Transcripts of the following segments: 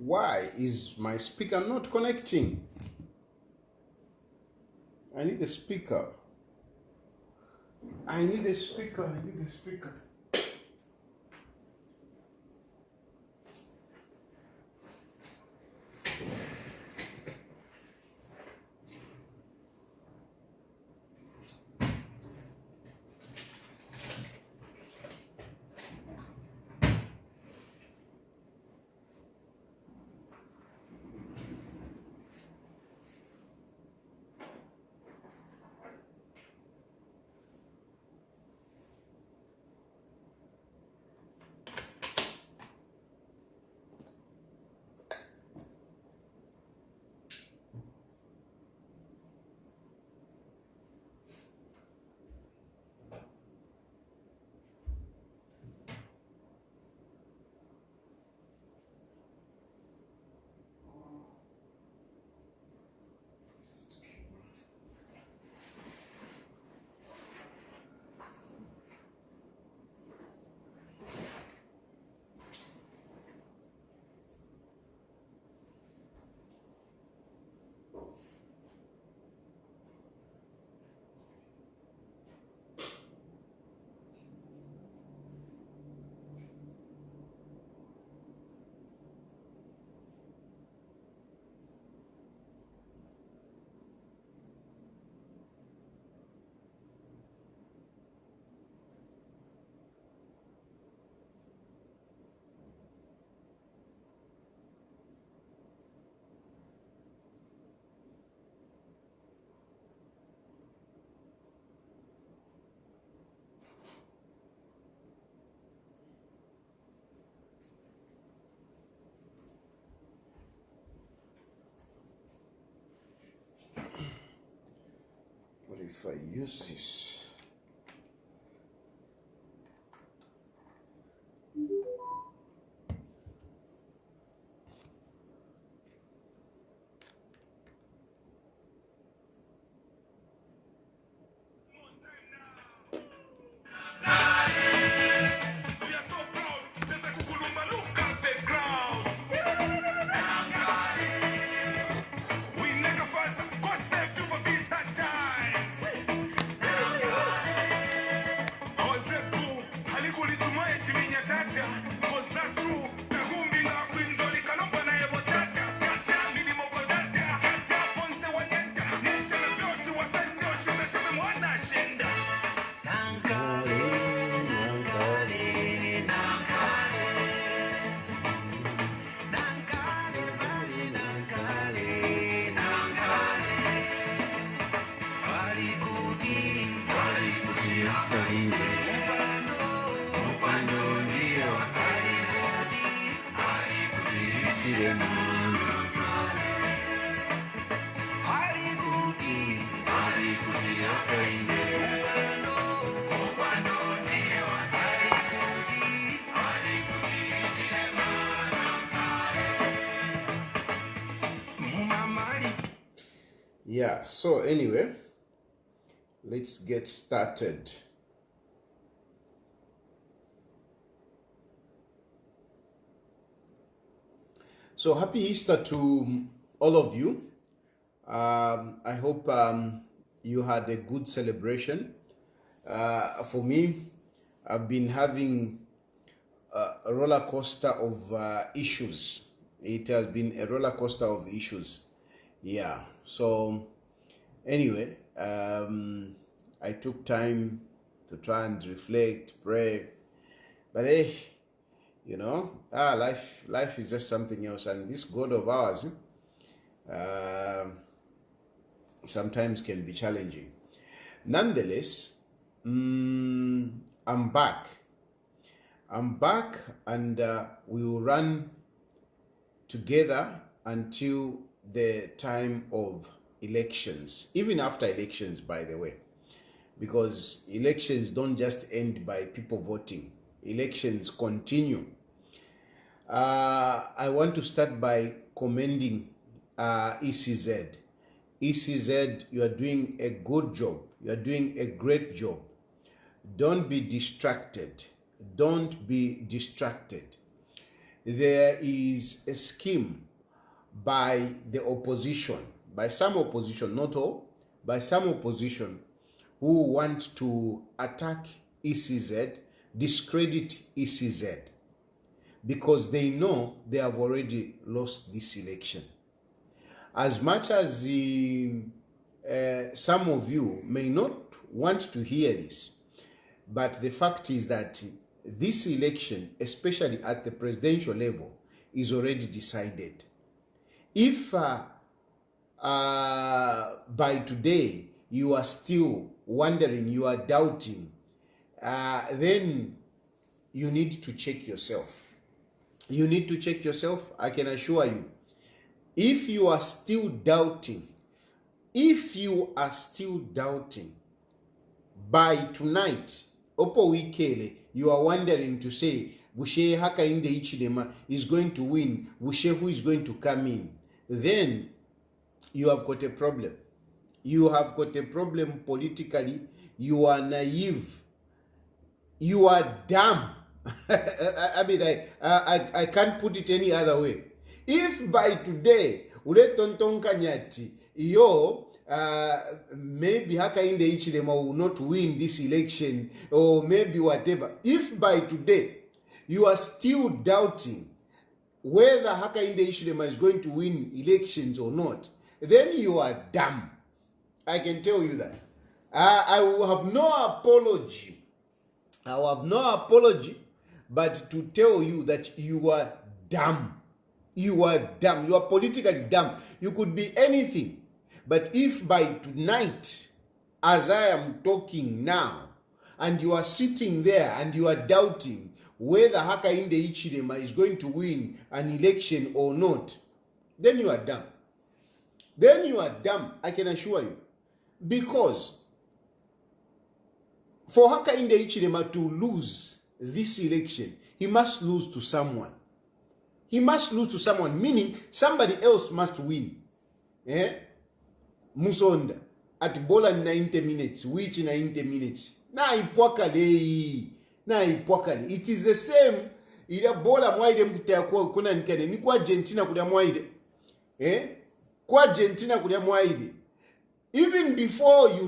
Why is my speaker not connecting? I need a speaker. I need a speaker. I need a speaker. What if I use this? Yeah, so anyway, let's get started. So happy Easter to all of you. I hope you had a good celebration. For me, I've been having a roller coaster of issues. It has been a roller coaster of issues. Yeah. So anyway, I took time to try and reflect, pray. But hey, you know, life is just something else. And this God of ours sometimes can be challenging. Nonetheless, I'm back. And we will run together until the time of elections, even after elections, by the way, because elections don't just end by people voting. Elections continue. I want to start by commending ECZ. ECZ, you are doing a good job. You are doing a great job. Don't be distracted. Don't be distracted. There is a scheme by the opposition, by some opposition, not all, by some opposition who want to attack ECZ, discredit ECZ, because they know they have already lost this election. As much as some of you may not want to hear this, but the fact is that this election, especially at the presidential level, is already decided. If by today you are still wondering, you are doubting, then you need to check yourself. You need to check yourself, I can assure you. If you are still doubting, by tonight, Opo Wikele, you are wondering to say, Bushe Hakainde Ichilema is going to win, Bushe who is going to come in, then you have got a problem. You have got a problem politically. You are naive. You are dumb. I mean, I can't put it any other way. If by today, ule tonton kanyati, maybe Hakainde Ichilema will not win this election, or maybe whatever. If by today, you are still doubting whether Hakainde Ichilema is going to win elections or not, then you are dumb. I can tell you that. I will have no apology. I will have no apology, but to tell you that you are dumb. You are dumb. You are politically dumb. You could be anything. But if by tonight, as I am talking now, and you are sitting there and you are doubting whether Hakainde Ichilema is going to win an election or not, then you are dumb. Then you are dumb, I can assure you. Because for Hakainde Ichilema to lose this election, he must lose to someone. He must lose to someone, meaning somebody else must win. Musonda, at bola 90 minutes, which 90 minutes? Na ipwakale. It is the same. Ila bola mwaide mkutea kuna nkene. Ni kwa Argentina kulia mwaide. Kwa Argentina kulia mwaide. Even before you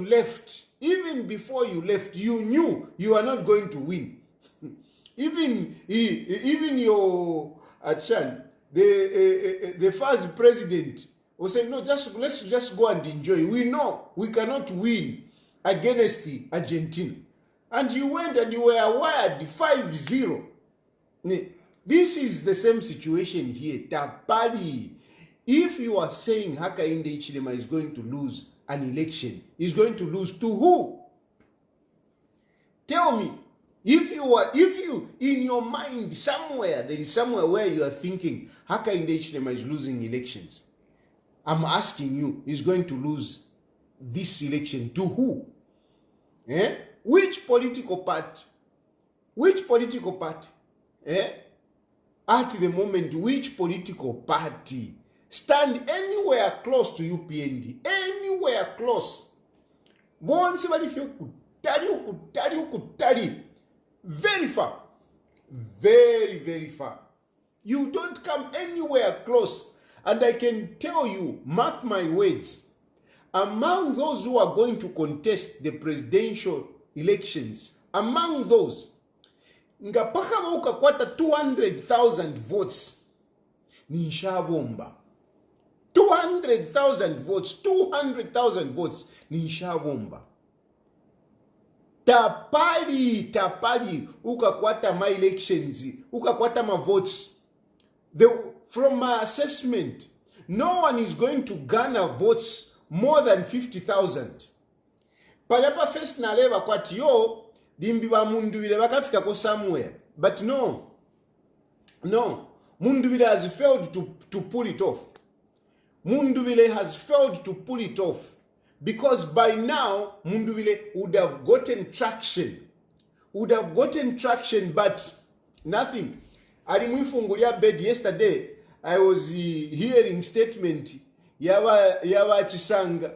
left, you knew you are not going to win. even your Achan, the first president, was saying, no, let's just go and enjoy. We know we cannot win against Argentina. And you went and you were wired 5-0. This is the same situation here. Tapali. If you are saying Hakainde Ichilema is going to lose an election, is going to lose to who? Tell me. If you in your mind somewhere, there is somewhere where you are thinking Hakainde Hichilema is losing elections, I'm asking you, he's going to lose this election to who? Which political party? Which political party? At the moment, which political party stand anywhere close to UPND? Anywhere close? Once if you could tally very far. Very, very far. You don't come anywhere close. And I can tell you, mark my words, among those who are going to contest the presidential elections, among those, ngapaka ukakwata 200,000 votes, nishabomba. 200,000 votes, 200,000 votes, nishabomba. Tapali, ukakwata my elections, ukakwata my votes. From my assessment, no one is going to garner votes more than 50,000. Palepa first na leva kwati yo, dimbiwa munduwile wakafika ko somewhere. But no, munduwile has failed to pull it off. Munduwile has failed to pull it off. Because by now, Munduwile would have gotten traction. But nothing. Alimwifungulia bed yesterday. I was hearing statement. Yawa Chisanga.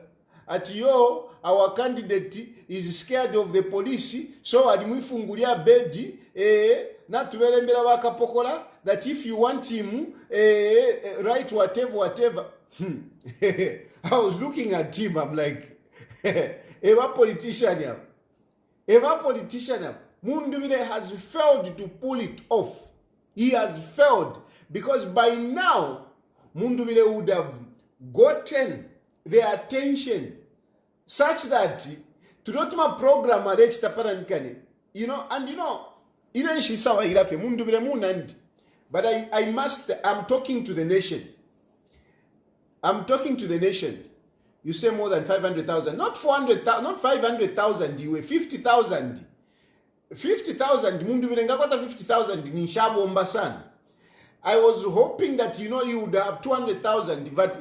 At yo, our candidate is scared of the police. So alimwifungulia bed. Not tuvelembera wakapokola. That if you want him, write whatever. I was looking at him, I'm like, Eva politician. Munduwile has failed to pull it off. He has failed because by now, Munduwile would have gotten their attention such that Turotuma program but I'm talking to the nation. You say more than 500,000, not 400,000, not 500,000. You were 50,000. 50,000. Munduwile ngakota 50,000 ni shabomba sana. I was hoping that you would have 200,000, but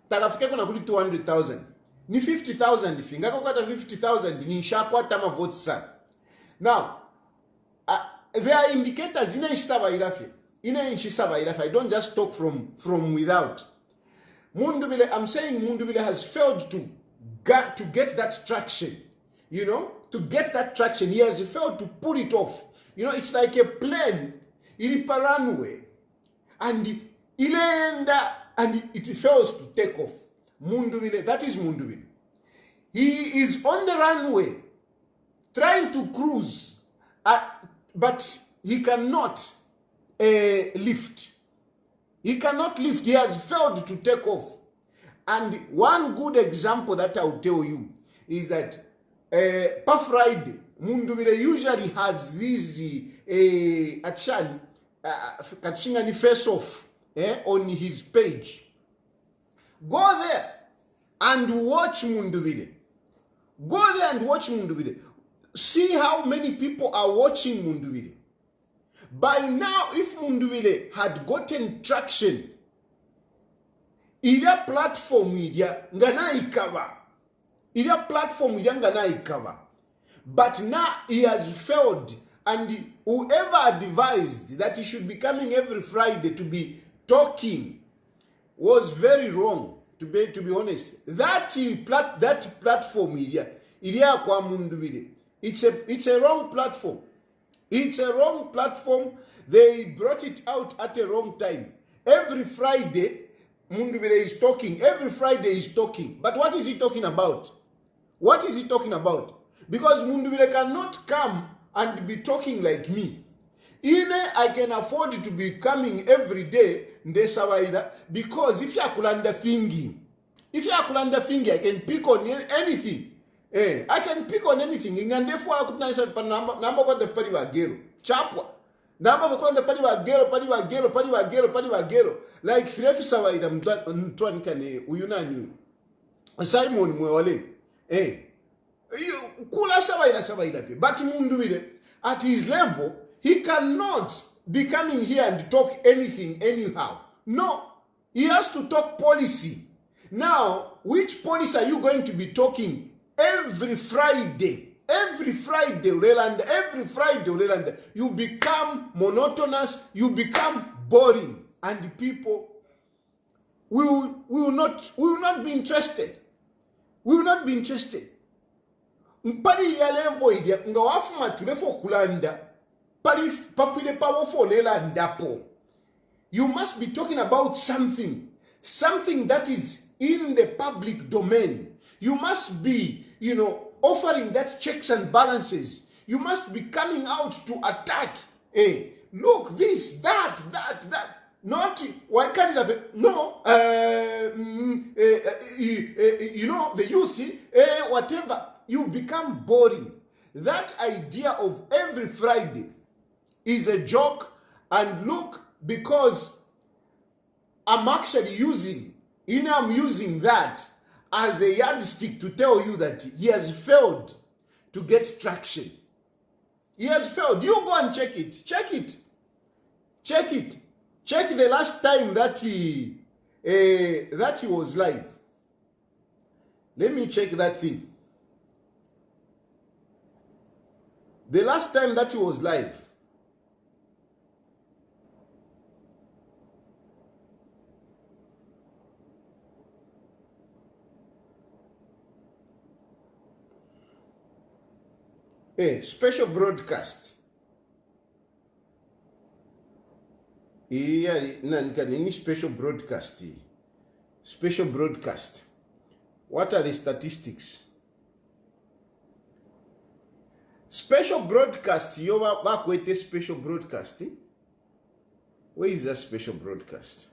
takafika kuna kuli 200,000. Ni 50,000 ifi ngakota 50,000 ni shakwata ma votes sana. Now, there are indicators ina isaba irafi. I don't just talk from without. Munduwile, I'm saying Munduwile has failed to get that traction. To get that traction, he has failed to pull it off. It's like a plane, ilipa runway, and it fails to take off. Munduwile, that is Munduwile. He is on the runway, trying to cruise, but he cannot lift. He cannot lift. He has failed to take off. And one good example that I'll tell you is that Puff Ride, Munduwile usually has this Katshingani face off on his page. Go there and watch Munduwile. See how many people are watching Munduwile. By now, if Munduwile had gotten traction, ila platform ngana ikava. But now he has failed, and whoever advised that he should be coming every Friday to be talking was very wrong. To be honest, that platform ilia kwa Munduwile, it's a wrong platform. It's a wrong platform. They brought it out at a wrong time. Every Friday, Munduwile is talking. Every Friday is talking. But what is he talking about? Because Munduwile cannot come and be talking like me. I can afford to be coming every day, because if you are kulanda fingi, I can pick on anything. I can pick on anything. Ngandefwa akutanisa namba kwa defpari wa gero. Chapwa. Namba kwa defpari wa gero. Like Firefi Sawaida mtuwa nikane uyunani. Simon Mwewale. Kula Sawaida. But Munduwile, at his level, he cannot be coming here and talk anything anyhow. No, he has to talk policy. Now, which policy are you going to be talking every Friday? Every Friday, Leland, every Friday, Leland, you become monotonous, you become boring, and people will not be interested. Will not be interested. Mpali ya levo idya nga wafuma tulefo kulanda pali papile powerful lelanda po. You must be talking about something that is in the public domain. You must be, offering that checks and balances. You must be coming out to attack. Hey, look, this, that. Not, why can't it have, no, the youth, whatever. You become boring. That idea of every Friday is a joke. And look, because I'm actually using that as a yardstick to tell you that he has failed to get traction. He has failed. You go and check it. Check the last time that he was live. Let me check that thing. The last time that he was live. Special broadcast. Any special broadcast. Special broadcast. What are the statistics? Special broadcast. You back with a special broadcasting. Where is that special broadcast?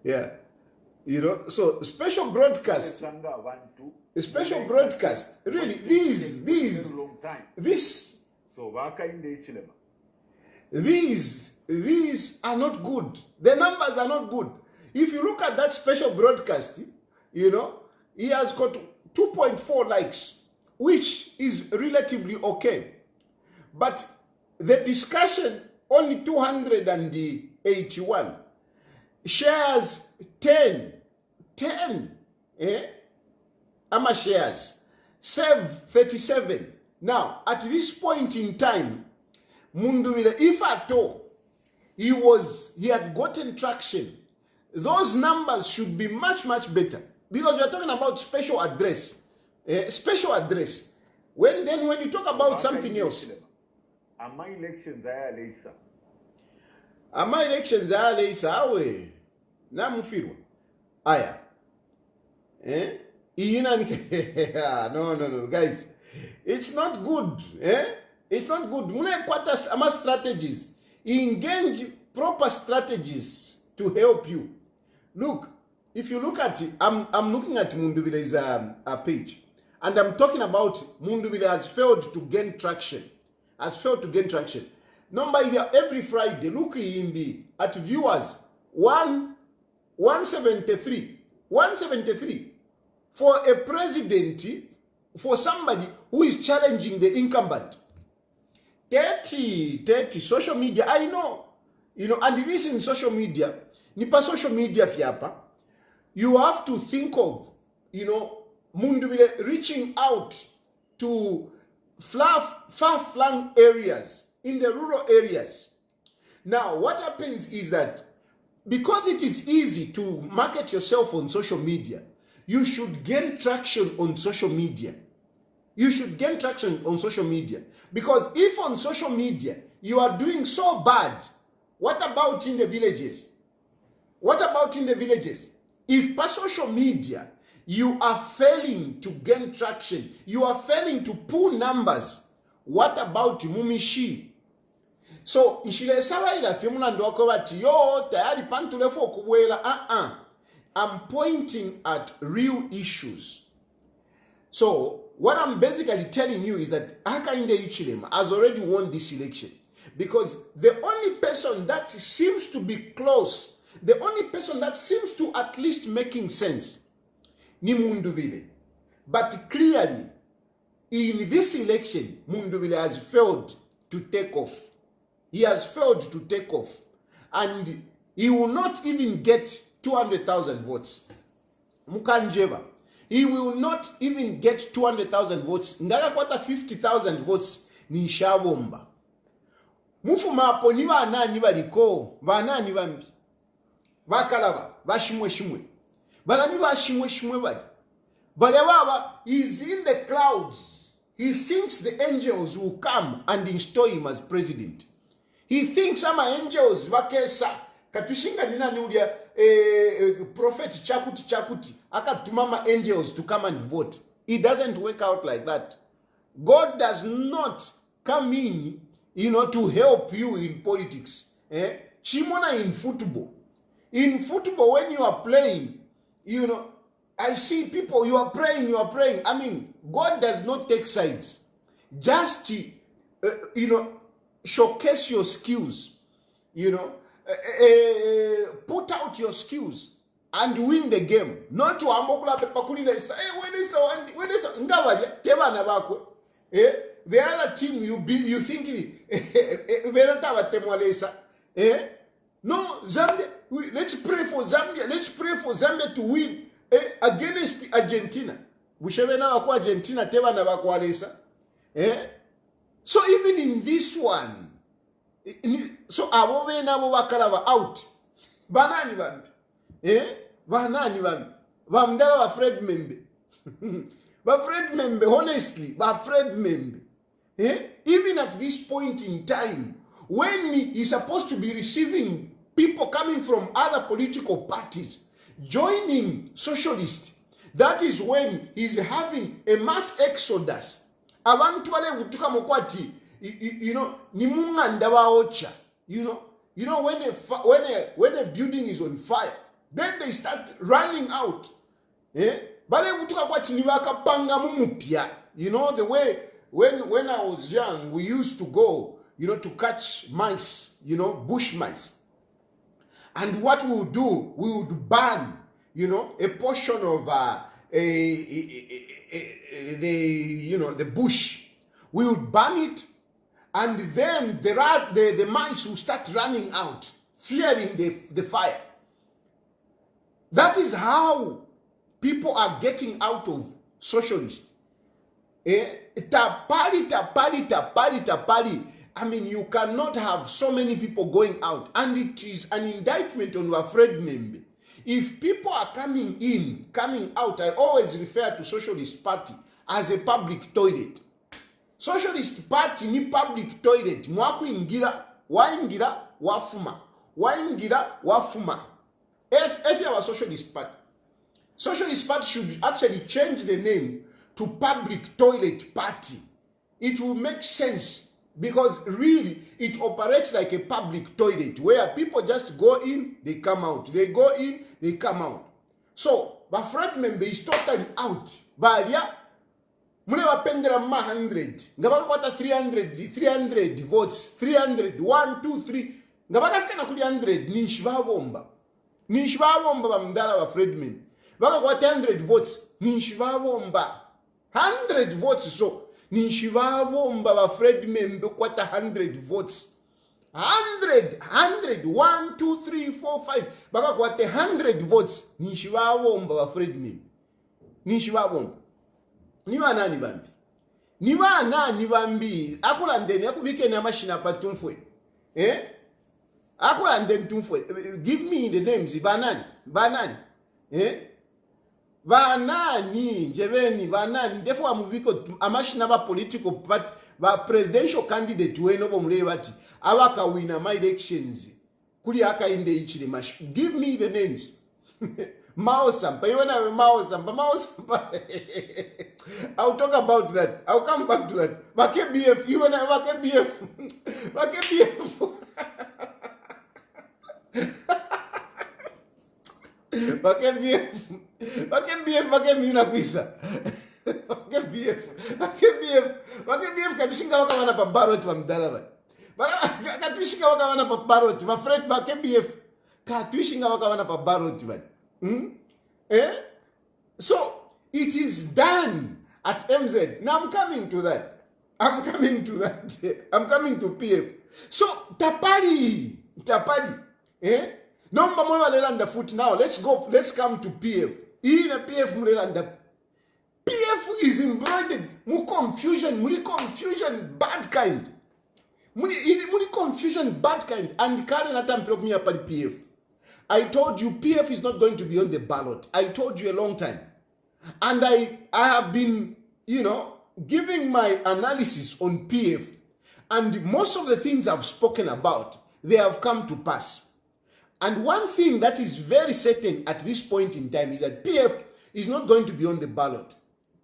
Yeah, so special broadcast. Special broadcast. Really, these are not good. The numbers are not good. If you look at that special broadcast, he has got 2.4 likes, which is relatively okay. But the discussion, only 281. Shares, 10. Ama shares. Save, 37. Now, at this point in time, Munduwile, if at all, he had gotten traction, those numbers should be much, much better. Because we are talking about special address. Special address. When you talk about something else. Ama elections aya leisa. Ama elections aya leisa awe. Na mufirwa. Aya. No, guys. It's not good. It's not good. Muna quarters ama strategies. Engage proper strategies to help you. Look, if you look at it, I'm looking at Munduwile's page, and I'm talking about Munduwile has failed to gain traction. Number every Friday, look at viewers 173 for a president, for somebody who is challenging the incumbent. 30 social media. I know, and this in social media. Nipa social media fiapa. You have to think of, Munduwile reaching out to far-flung areas, in the rural areas. Now, what happens is that because it is easy to market yourself on social media, you should gain traction on social media. Because if on social media you are doing so bad, what about in the villages? If per social media you are failing to gain traction, you are failing to pull numbers, what about Mumishi? So, ishile sawa ila fimuna ndoko wati yo tayari pantulefo kubwela. I'm pointing at real issues. So, what I'm basically telling you is that Hakainde Hichilema has already won this election, because the only person that seems to be close, the only person that seems to at least making sense, ni Mundubile. But clearly, in this election, Mundubile has failed to take off. He has failed to take off. And he will not even get 200,000 votes. Mukanjeva. He will not even get 200,000 votes. Ngaga kwata 50,000 votes ni shabomba. Mufuma hapo ni banani baliko, banani bambi. Bakalaba, bashimwe shimwe. Balani bashimwe shimwe bali. Balababa is in the clouds. He thinks the angels will come and install him as president. He thinks some angels bakesa katushinga nina nudia prophet chakuti akatumama angels to come and vote. It doesn't work out like that. God does not come in, to help you in politics. Chimona in football. In football, when you are playing, I see people, you are praying. I mean, God does not take sides. Just, showcase your skills, put out your skills and win the game. Not to ambokula pepakulile say, when is the other team you think no, Zambia, let's pray for Zambia to win against Argentina. Argentina teba na bakwalesa. So even in this one, so awobe na bakalava out. Banani bambi. Banani bambi. Bamdala ba Fred Membe. Ba Fred Membe, honestly, ba Fred Membe. Even at this point in time, when he's supposed to be receiving people coming from other political parties, joining socialists, that is when he's having a mass exodus. Abantu wale kutuka mokwati, ni munganda waocha. When a building is on fire, then they start running out. Bale kutuka kwati ni wakapanga mumupya. The way when I was young, we used to go, to catch mice, bush mice. And what we would do, we would burn, a portion of the bush. We would burn it, and then the mice will start running out, fearing the fire. That is how people are getting out of socialists. Tapali. I mean, you cannot have so many people going out, and it is an indictment on your Fred Membe. If people are coming out, I always refer to Socialist Party as a public toilet. Socialist Party ni public toilet. Mwaku ingira, wafuma. Wafuma. If you have a Socialist Party, Socialist Party should actually change the name to Public Toilet Party. It will make sense. Because really, it operates like a public toilet where people just go in, they come out. They go in, they come out. So, the Fred Membe is totally out. Balia, mune wapendera 100. Ngabaka kwata 300 votes. 300, 1, 2, 3. Ngabaka fika na kuli 100. Nishibavomba ba mdala wa Fred Membe. Baka kwata 100 votes. Nishibavomba. 100 votes so. Nishivavomba ba Fred Membe kwata 100 votes. 100, 1, 2, 3, 4, 5. Baka kwate 100 votes. Nishivavomba ba Fred Membe. Nishivavomba. Niwa nani bambi. Akula ndeni, akubike na mashina patumfwe. Akula ndeni tumfwe. Give me the names. Banani. Banani, njebeni, banani, defo wa muviko, amashina ba political party, ba presidential candidate weno bo mlewati, awaka wina my elections, kuli Hakainde Hichilema. Give me the names. Mao Sampa, Mao Sampa. I'll talk about that. I'll come back to that. Bake BF, Bake BF. Bake BF mina kwisa. Bake BF. katusinga wakawana pa ballot wa mdala bali. Katusinga wakawana pa ballot wa Fred ba KBF. Katusinga wakawana pa ballot bali. So it is done at MZ. Now I'm coming to that. I'm coming to PF. So Tapali. Number mwe walelanda foot now. Let's come to PF. In a PF mulelanda. PF is embroidered. Mu confusion, bad kind. Muli confusion, bad kind. And Karen Atam told me about PF. I told you PF is not going to be on the ballot. I told you a long time. And I have been, giving my analysis on PF. And most of the things I've spoken about, they have come to pass. And one thing that is very certain at this point in time is that PF is not going to be on the ballot.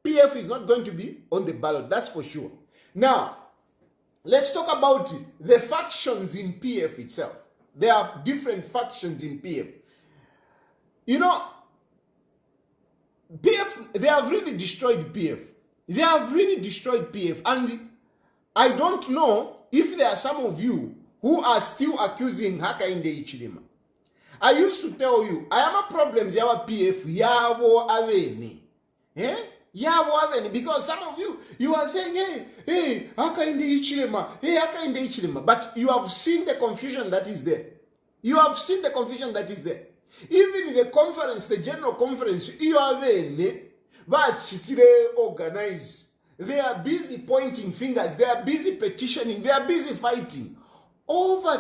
PF is not going to be on the ballot, that's for sure. Now, let's talk about the factions in PF itself. There are different factions in PF. PF, they have really destroyed PF. They have really destroyed PF. And I don't know if there are some of you who are still accusing Hakainde Hichilema. I used to tell you, I am a problem yawa PF yawo aveni. Yawo aveni, because some of you are saying, hey, Hakainde Hichilema, but you have seen the confusion that is there. You have seen the confusion that is there. Even in the conference, the general conference, you are organized. They are busy pointing fingers. They are busy petitioning. They are busy fighting over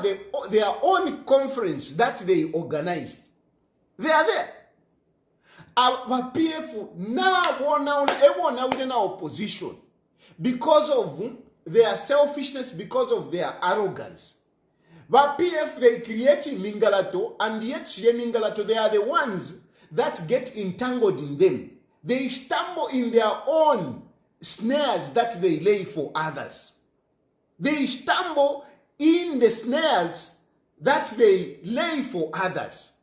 their own conference that they organized. They are there. Our PF now in opposition because of their selfishness, because of their arrogance. But PF, they create Mingalato, and yet Mingalato, they are the ones that get entangled in them. They stumble in their own snares that they lay for others. They stumble in the snares that they lay for others.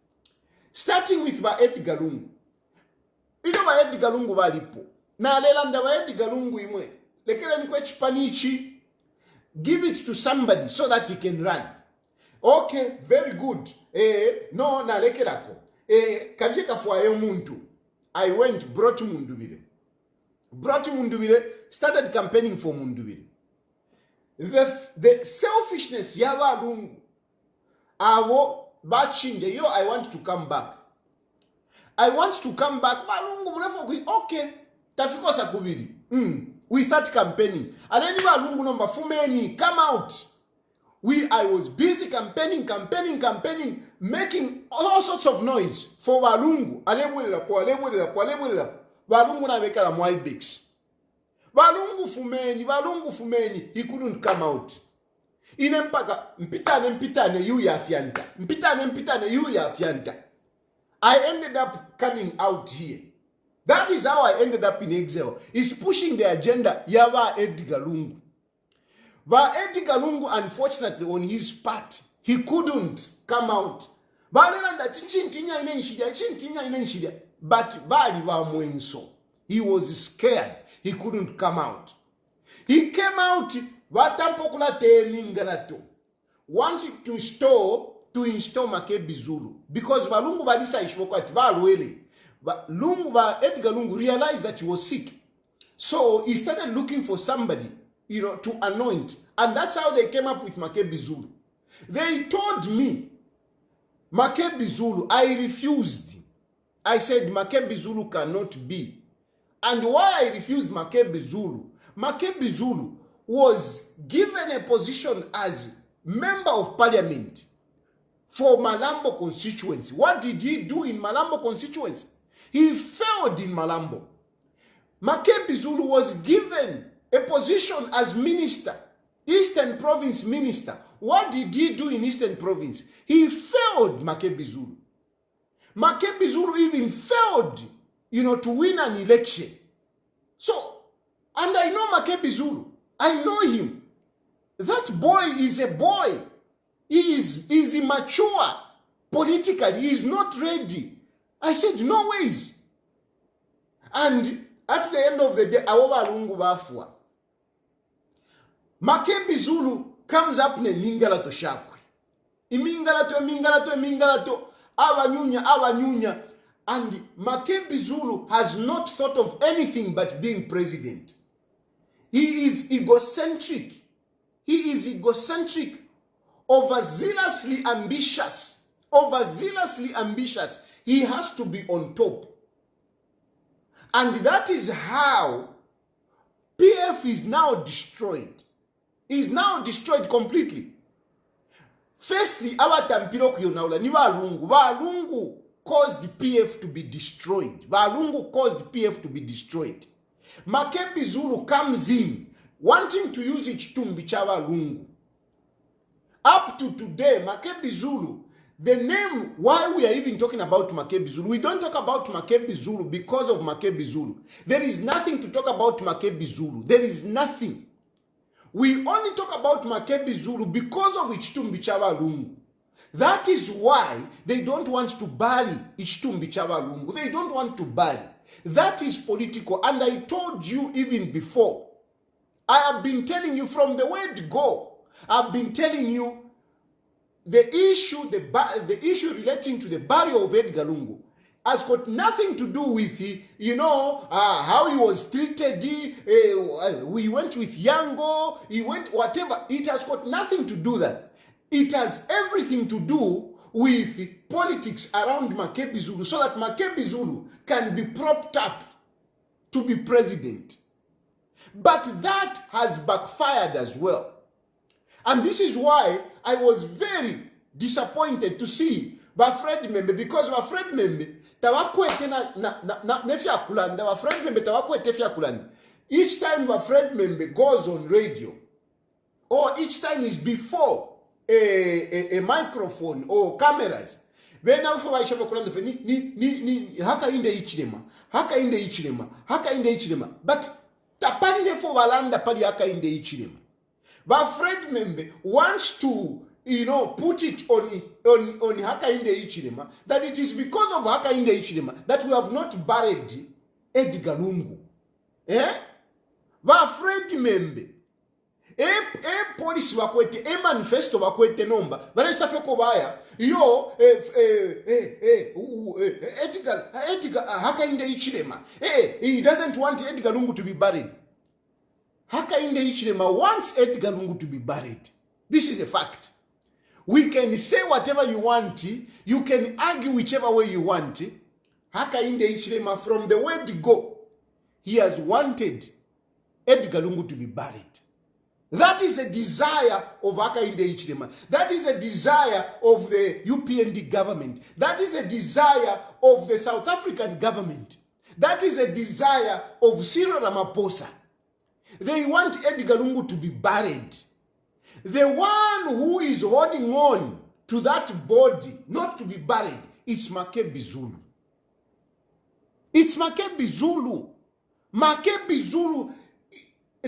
Starting with ba Edgar Lungu. Ino ba Edgar Lungu balipo. Na lelanda ba Edgar Lungu imwe. Lekele nikwe chipanichi. Give it to somebody so that he can run. Okay, very good. No, na lekelako. Kavye kafuaye muntu. I went, brought Mundubile. Started campaigning for Mundubile. The selfishness, yawa lungu. Awo, bachinje, I want to come back. Okay, tafiko sakubili. We start campaigning. And then lungu number fumeni, come out. I was busy campaigning, making all sorts of noise for Walungu. Walungu na weka la mwai bigs. Walungu fumeni. He couldn't come out. Inempaka, mpitane, yu ya fianta. Mpitane, yu ya fianta. I ended up coming out here. That is how I ended up in exile. Is pushing the agenda, yawa Edgar Lungu. But Edgar Lungu, unfortunately, on his part, he couldn't come out. But he was scared. He couldn't come out. He came out, wanted to install Makebi Zulu. Because Balungu Balisa Ishwokwati, but Edgar Lungu realized that he was sick. So he started looking for somebody, to anoint. And that's how they came up with Makebi Zulu. They told me, Makebi Zulu, I refused. I said, Makebi Zulu cannot be. And why I refused Makebi Zulu was given a position as member of parliament for Malambo constituency. What did he do in Malambo constituency? He failed in Malambo. Makebi Zulu was given a position as minister, Eastern Province minister. What did he do in Eastern Province? He failed Makebi Zulu. Makebi Zulu even failed, to win an election. So, and I know Makebi Zulu. I know him. That boy is a boy. He is immature politically. He is not ready. I said, no ways. And at the end of the day, Awoba Lungu Bafua. Makebi Zulu comes up ne mingalato shakwe. Imingalato, awanyunya. And Makebi Zulu has not thought of anything but being president. He is egocentric. Overzealously ambitious. He has to be on top. And that is how PF is now destroyed. Is now destroyed completely. Firstly, our Tampiro Kyonaula, ni Walungu caused PF to be destroyed. Makebi Zulu comes in, wanting to use it to Mbichawa Lungu. Up to today, Makebi Zulu, the name, why we are even talking about Makebi Zulu, we don't talk about Makebi Zulu because of Makebi Zulu. There is nothing to talk about Makebi Zulu. There is nothing. We only talk about Makebi Zulu because of Ichitumbi Chawa Lungu. That is why they don't want to bury Ichitumbi Chawa Lungu. They don't want to bury. That is political. And I told you even before. I have been telling you from the word go. I've been telling you the issue relating to the burial of Edgar Lungu has got nothing to do with, how he was treated. We went with Yango, he went whatever. It has got nothing to do that. It has everything to do with politics around Makebi Zulu, so that Makebi Zulu can be propped up to be president. But that has backfired as well. And this is why I was very disappointed to see Bafred Membe, because Bafred Membe each time Bafred Membe goes on radio, or each time is before a microphone or cameras, haka inde ichilema, but tapani for walanda pali haka inde ichilema. But Fred Membe wants to, put it on Hakainde Ichilema, that it is because of Hakainde Ichilema that we have not buried Edgar Lungu. But Fred Membe, police wakwete, manifesto wakwete nomba, vanessa feko baya, Edgar Hakainde Ichilema, he doesn't want Edgar Lungu to be buried. Hakainde Ichilema wants Edgar Lungu to be buried. This is a fact. We can say whatever you want. You can argue whichever way you want. Hakainde Ichilema, from the word go, he has wanted Edgar Lungu to be buried. That is a desire of Hakainde Ichilema. That is a desire of the UPND government. That is a desire of the South African government. That is a desire of Cyril Ramaphosa. They want Edgar Lungu to be buried. The one who is holding on to that body not to be buried is Makebi Zulu. It's Makebi Zulu. Makebi Zulu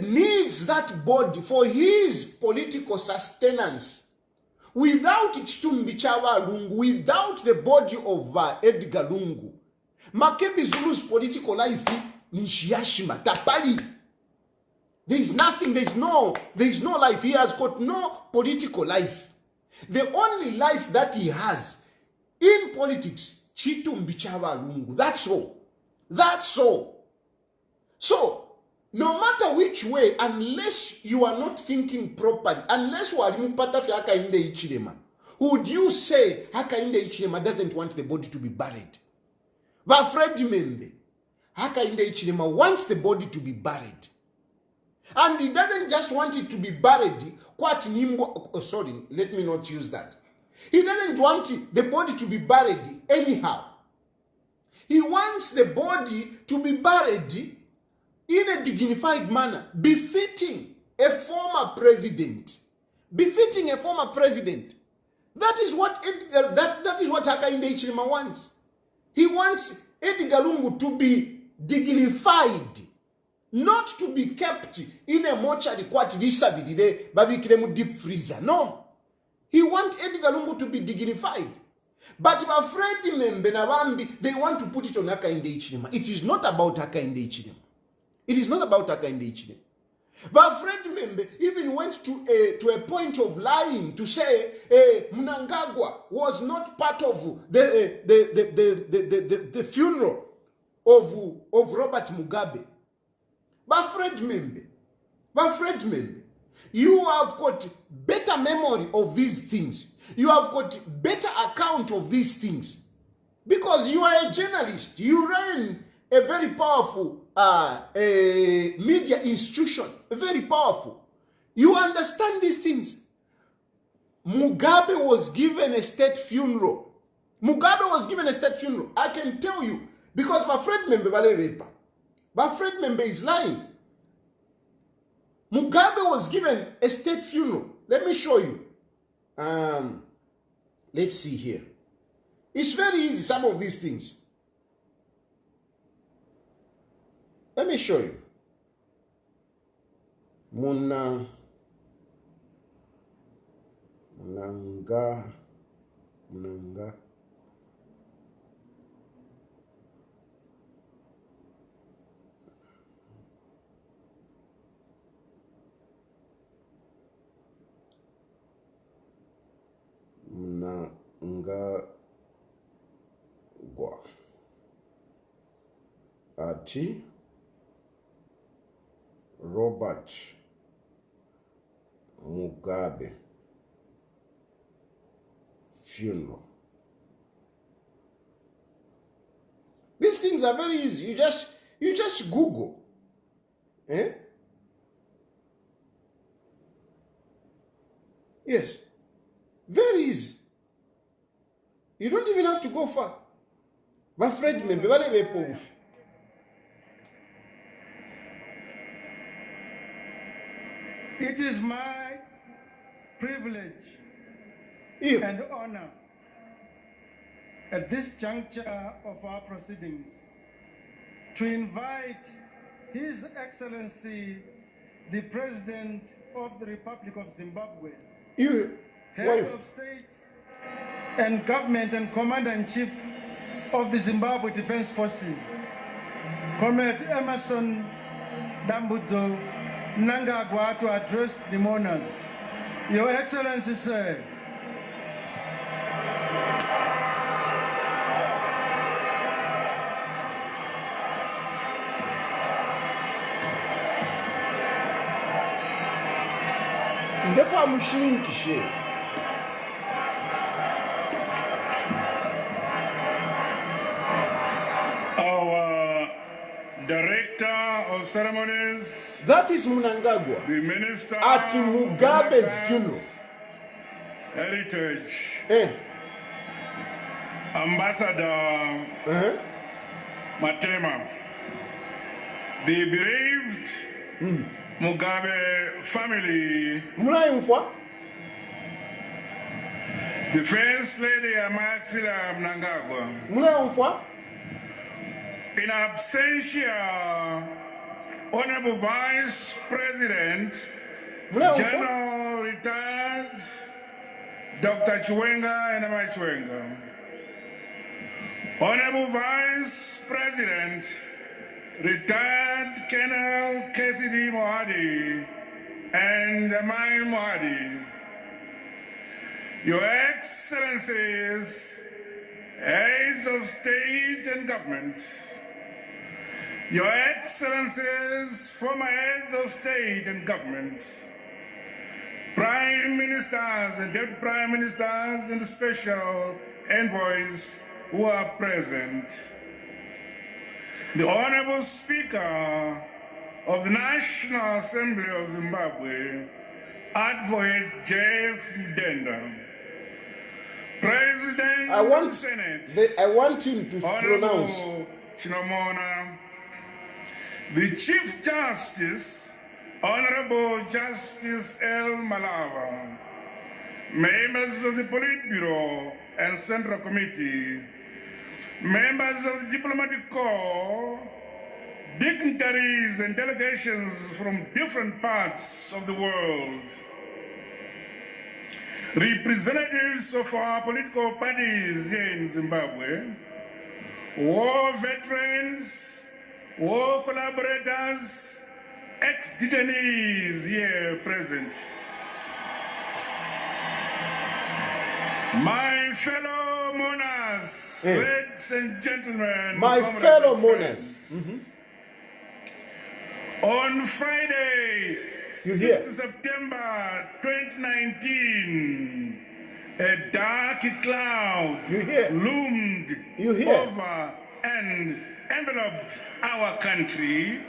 needs that body for his political sustenance. Without Ichitumbi Chawa Lungu, without the body of Edgar Lungu, Makebi Zulu's political life ni shiashima, tapali. There is nothing, there is no life. He has got no political life. The only life that he has in politics, Chitumbi Chawa Lungu. That's all. That's all. So, no matter which way, unless you are not thinking properly, unless you are Hakainde Ichilema, would you say Hakainde Ichilema doesn't want the body to be buried? But Fred Membe, Hakainde Ichilema wants the body to be buried. And he doesn't just want it to be buried. Sorry, let me not use that. He doesn't want the body to be buried anyhow. He wants the body to be buried in a dignified manner, befitting a former president. Befitting a former president. That is what Hakainde Ichilema wants. He wants Edgar Lungu to be dignified. Not to be kept in a mortuary deep freezer. No. He wants Edgar Lungu to be dignified. But Fred Membe na Bambi, they want to put it on Hakainde Ichilema. It is not about Hakainde Ichilema. It is not about Hakainde Ichilema. But Fred Membe even went to a point of lying to say Mnangagwa was not part of the funeral of Robert Mugabe. But Fred Membe, you have got better memory of these things. You have got better account of these things. Because you are a journalist. You run a very powerful media institution. Very powerful. You understand these things. Mugabe was given a state funeral. Mugabe was given a state funeral. I can tell you. Because my friend Membe is lying. Mugabe was given a state funeral. Let me show you. Let's see here. It's very easy, some of these things. Let me show you. Munanga. Mnangagwa ati Robert Mugabe funeral. These things are very easy. You just Google. Yes. Very easy. You don't even have to go far. But Fred Membe, it is my privilege and honor at this juncture of our proceedings to invite His Excellency, the President of the Republic of Zimbabwe, Head of State and Government and Commander-in-Chief of the Zimbabwe Defense Forces, Comrade Emerson Dambudzo Mnangagwa, to address the mourners. Your Excellency, sir. Ndefa mushirinkishe. Our Director of Ceremonies, that is Mnangagwa, the Minister at Mugabe's funeral. Heritage, Ambassador Matema, the bereaved Mugabe family, the First Lady Amaxila Mnangagwa, in absentia, Honorable Vice President, General Retired Dr. Chiwenga and Amai Chiwenga, Honorable Vice President, Retired Colonel KCD Mohadi and Amai Mohadi, Your Excellencies, Heads of State and Government, Your Excellencies, former Heads of State and Government, Prime Ministers and Deputy Prime Ministers and special envoys who are present, the Honorable Speaker of the National Assembly of Zimbabwe, Advocate Jeff Mdenda, President of the Senate, I want him to pronounce. Chinomona, the Chief Justice, Honorable Justice L. Malava, members of the Politburo and Central Committee, members of the Diplomatic Corps, dignitaries and delegations from different parts of the world, representatives of our political parties here in Zimbabwe, war veterans, war collaborators, ex-detainees here present, my fellow mourners, ladies and gentlemen, my comrades fellow and mourners. friends, on Friday, You hear? 6th September 2019, a dark cloud You hear? loomed You hear? over and enveloped our country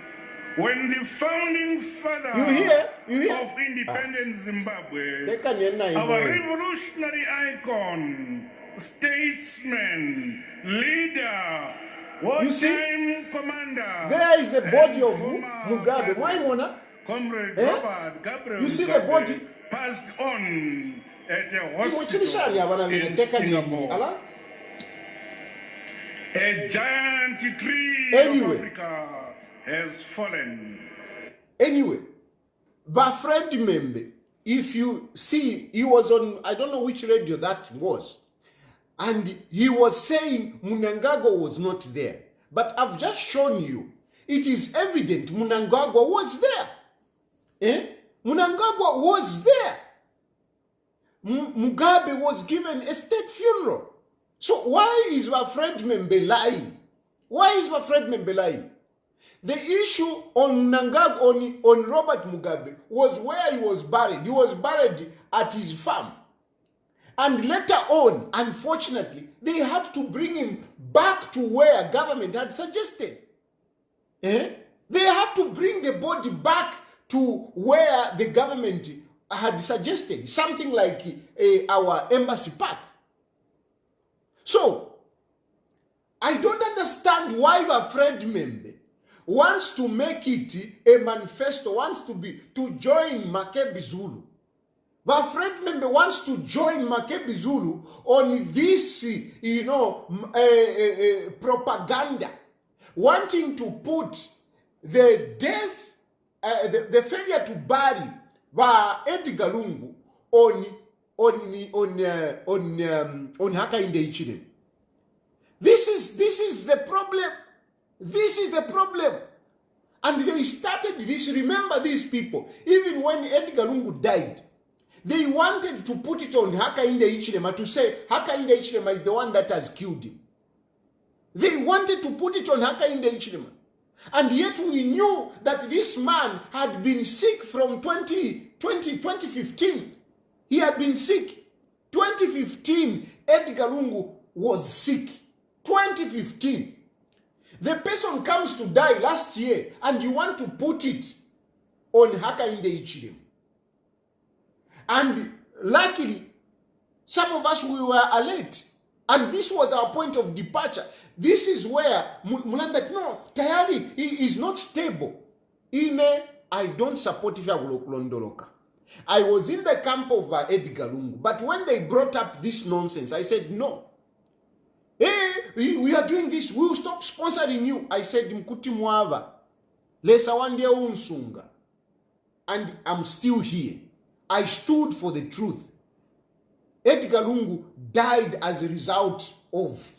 when the founding father You hear? You hear? of independent Zimbabwe, Teka niena our ino. revolutionary icon, statesman, leader, You see? wartime commander, There is the body and of former Mugabe. president, Mwaimona? Comrade Eh? Robert Gabriel You see the Mugabe body? passed on at a Imuchilishani abana hospital vile in teka nieni. Singapore. Ala? A giant tree Anyway. of Africa has fallen. Anyway, Bafred Membe, if you see, he was on, I don't know which radio that was, and he was saying Mnangagwa was not there. But I've just shown you, it is evident Mnangagwa was there. Mnangagwa was there. Mugabe was given a state funeral. So why is Bafred Membe lying? Why is Bafred Membe lying? The issue on Mnangagwa, on Robert Mugabe, was where he was buried. He was buried at his farm. And later on, unfortunately, they had to bring him back to where government had suggested. They had to bring the body back to where the government had suggested, something like our embassy park. So, I don't understand why Fred Membe wants to make it a manifesto, wants to join Makebi Zulu. But Fred Membe wants to join Makebi Zulu on this, propaganda, wanting to put the death, the failure to bury Edgar Lungu on Hakainde Ichilema. This is the problem. This is the problem. And they started this. Remember these people. Even when Edgar Lungu died, they wanted to put it on Hakainde Ichilema to say Hakainde Ichilema is the one that has killed him. They wanted to put it on Hakainde Ichilema. And yet we knew that this man had been sick from 2015. He had been sick. 2015, Edgar Lungu was sick. 2015. The person comes to die last year and you want to put it on Hakainde Ichilema. And luckily, some of us, we were alert. And this was our point of departure. This is where Mulanda, no, Tayali, he is not stable. I don't support Londoloka. I was in the camp of Edgar Lungu. But when they brought up this nonsense, I said, no. Hey, we are doing this. We will stop sponsoring you. I said, Mkuti Mwava. Lesa wandia unsunga. And I'm still here. I stood for the truth. Edgar Lungu died as a result of,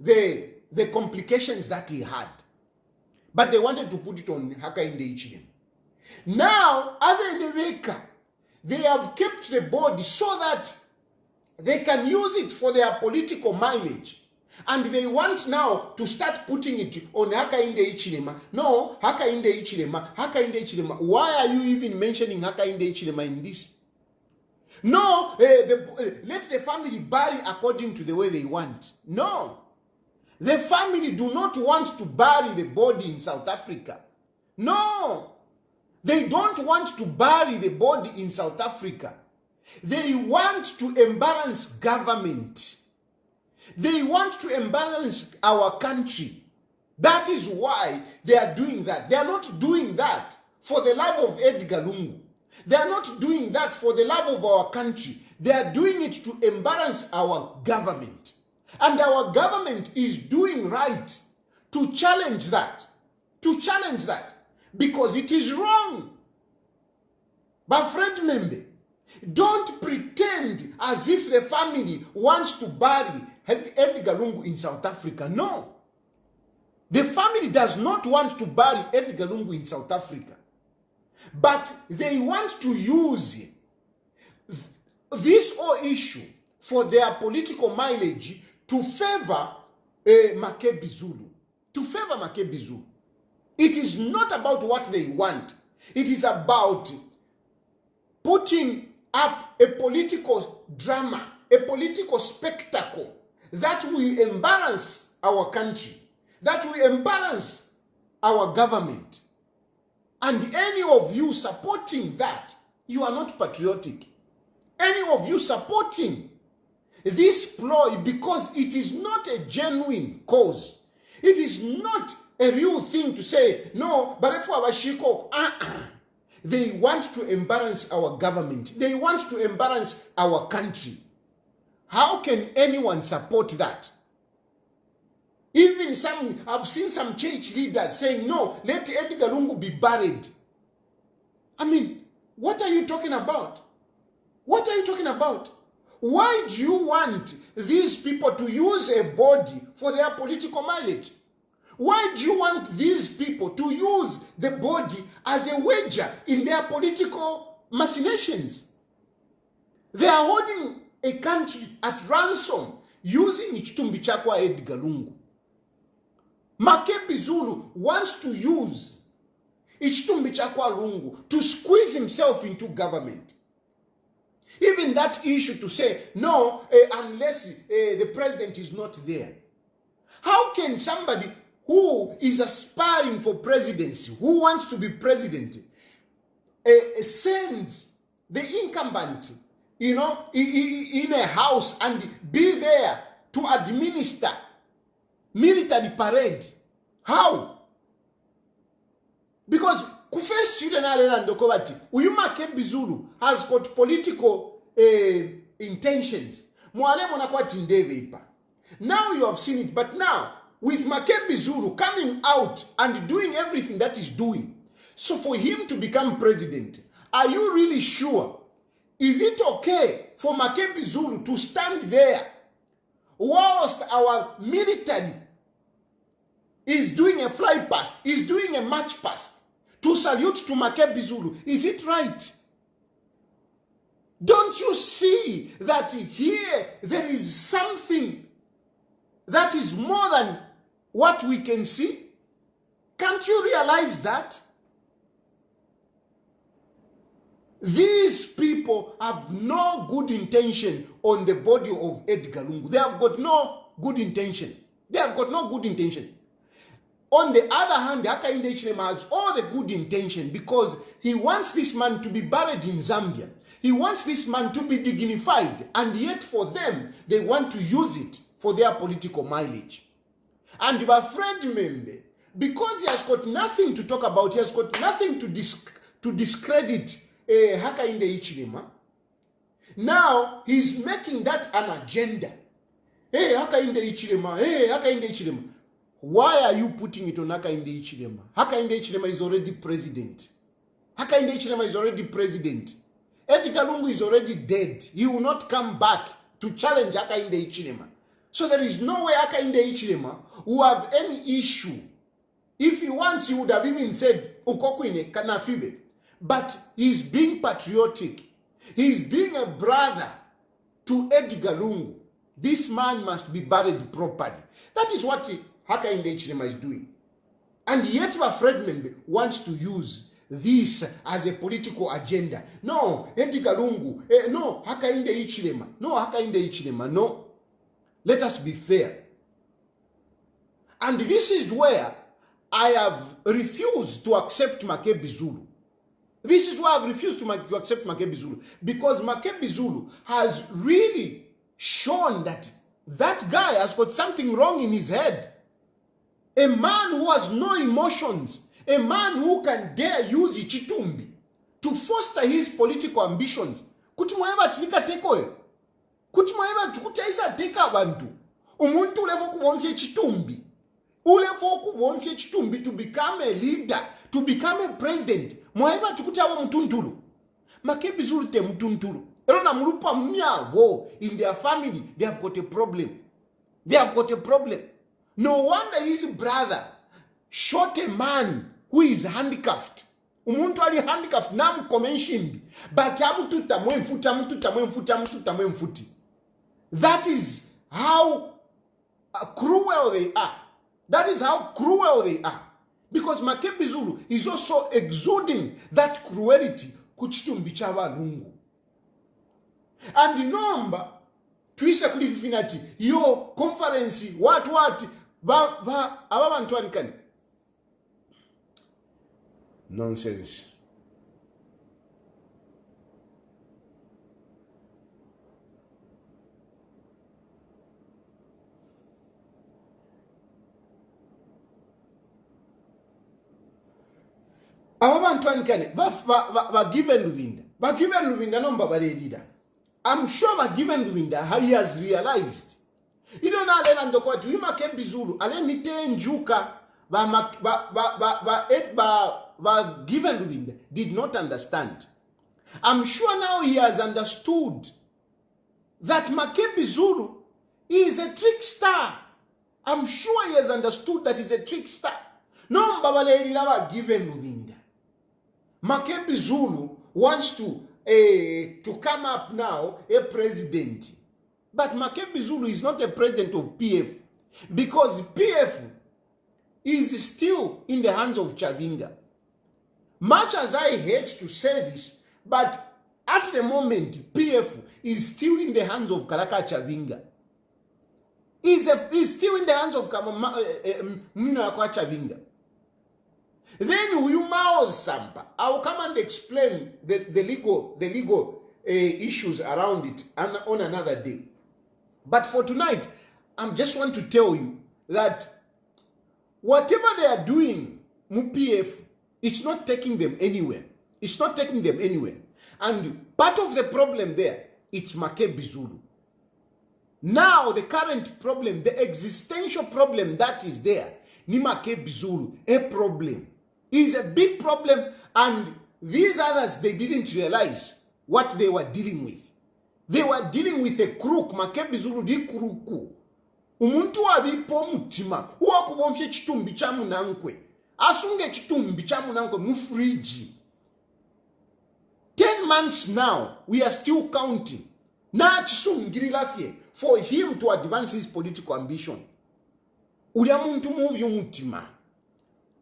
the complications that he had. But they wanted to put it on Hakainde Ichilema. Now, they have kept the body so that they can use it for their political mileage. And they want now to start putting it on Hakainde Ichilema. No, Hakainde Ichilema, Hakainde Ichilema. Why are you even mentioning Hakainde Ichilema in this? No, let the family bury according to the way they want. No. The family do not want to bury the body in South Africa. No. They don't want to bury the body in South Africa. They want to embarrass government. They want to embarrass our country. That is why they are doing that. They are not doing that for the love of Edgar Lungu. They are not doing that for the love of our country. They are doing it to embarrass our government. And our government is doing right to challenge that. To challenge that. Because it is wrong. But Fred Membe, don't pretend as if the family wants to bury Edgar Lungu in South Africa. No. The family does not want to bury Edgar Lungu in South Africa. But they want to use this whole issue for their political mileage to favor Makebi Zulu. To favor Makebi Zulu. It is not about what they want. It is about putting up a political drama, a political spectacle that will embarrass our country, that will embarrass our government. And any of you supporting that, you are not patriotic. Any of you supporting this ploy because it is not a genuine cause. It is not a real thing to say, no, but if our shiko, they want to embarrass our government. They want to embarrass our country. How can anyone support that? Even I've seen some church leaders saying, no, let Edgar Lungu be buried. I mean, what are you talking about? What are you talking about? Why do you want these people to use a body for their political mileage? Why do you want these people to use the body as a wager in their political machinations? They are holding a country at ransom using Chitumbi Chakwa Edgar Lungu. Makebi Zulu wants to use Chitumbi Chakwa Lungu to squeeze himself into government. Even that issue to say, no, unless the president is not there. How can somebody who is aspiring for presidency, who wants to be president, sends the incumbent, in a house and be there to administer military parade? How? Because Kufes Uyuma Makebi Zulu has got political intentions. Now you have seen it, but now with Makebi Zulu coming out and doing everything that he's doing, so for him to become president, are you really sure? Is it okay for Makebi Zulu to stand there whilst our military is doing a fly past, is doing a march past, to salute to Makebi Zulu? Is it right? Don't you see that here there is something that is more than what we can see? Can't you realize that? These people have no good intention on the body of Edgar Lungu. They have got no good intention. They have got no good intention. On the other hand, Hakainde Hichilema has all the good intention because he wants this man to be buried in Zambia. He wants this man to be dignified, and yet for them, they want to use it for their political mileage. And my friend Membe, because he has got nothing to talk about, he has got nothing to discredit Hakainde Hichilema, now he's making that an agenda. Hey, Hakainde Hichilema, hey, Hakainde Hichilema. Why are you putting it on Hakainde Hichilema? Hakainde Hichilema is already president. Hakainde Hichilema is already president. Edgar Lungu is already dead. He will not come back to challenge Hakainde Hichilema. So there is no way Hakainde Hichilema will have any issue. If he wants, he would have even said, Ukokwine, Kanafibe. But he's being patriotic. He's being a brother to Edgar Lungu. This man must be buried properly. That is what Hakainde Hichilema is doing. And yet Fred Membe wants to use this as a political agenda. No, Edgar Lungu. No, Hakainde Hichilema. No, Hakainde Hichilema. No. Let us be fair. And this is where I have refused to accept Makebi Zulu. This is why I've refused to accept Makebi Zulu. Because Makebi Zulu has really shown that that guy has got something wrong in his head. A man who has no emotions. A man who can dare use Chitumbi to foster his political ambitions. Kuti mwaeba tinika tekoyo. Kuti mwaeba tukutaisa teka abantu. Umuntu ulevo kubonfye Chitumbi. Ulevo kubonfye Chitumbi to become a leader, to become a president. Mwaeba tukutawa mtuntulu. Makebi Zulu te mtuntulu. Erona mulupa mnyavo. In their family, they have got a problem. They have got a problem. No wonder his brother shot a man who is handicapped. umuntu ali handicap namukomenshimbi but amututa mwemfuti. That is how cruel they are. That is how cruel they are. Because Makebi Zulu is also exuding that cruelty kuchitumbi chabalungu. And number twisa kulifinati yo conference what ababantu anikani nonsense. Ababantu anikani ba given Lubinda nomba balelida. I'm sure ba given Lubinda he has realized. You don't know then ndoko watu yuma Makebi Zulu ale mitenjuka ba given Lubinda did not understand. I'm sure now he has understood that Makebi Zulu is a trickster. I'm sure he has understood that he's a trickster. No babalelida ba given Lubinda. Makebi Zulu wants to come up now a president. But Makebi Zulu is not a president of PF. Because PF is still in the hands of Chavinga. Much as I hate to say this, but at the moment, PF is still in the hands of Kalaka Chavinga. He's still in the hands of Munakwa Chavinga. Then Uyumao Sampa, I will come and explain the legal issues around it on another day. But for tonight, I just want to tell you that whatever they are doing, MUPF, it's not taking them anywhere. It's not taking them anywhere. And part of the problem there, it's Makebi Zulu. Now, the current problem, the existential problem that is there, ni Makebi Zulu, a problem. Is a big problem, and these others, they didn't realize what they were dealing with. They were dealing with a crook. Makebi Zulu di kuruku. Umuntu wabipo mutima. Uwa kubomfye chitumbi chamu nankwe. Asunge chitumbi chamu nankwe mufriji. 10 months now, we are still counting. Na chisungiri lafye for him to advance his political ambition. Ulia muntu muvi mutima.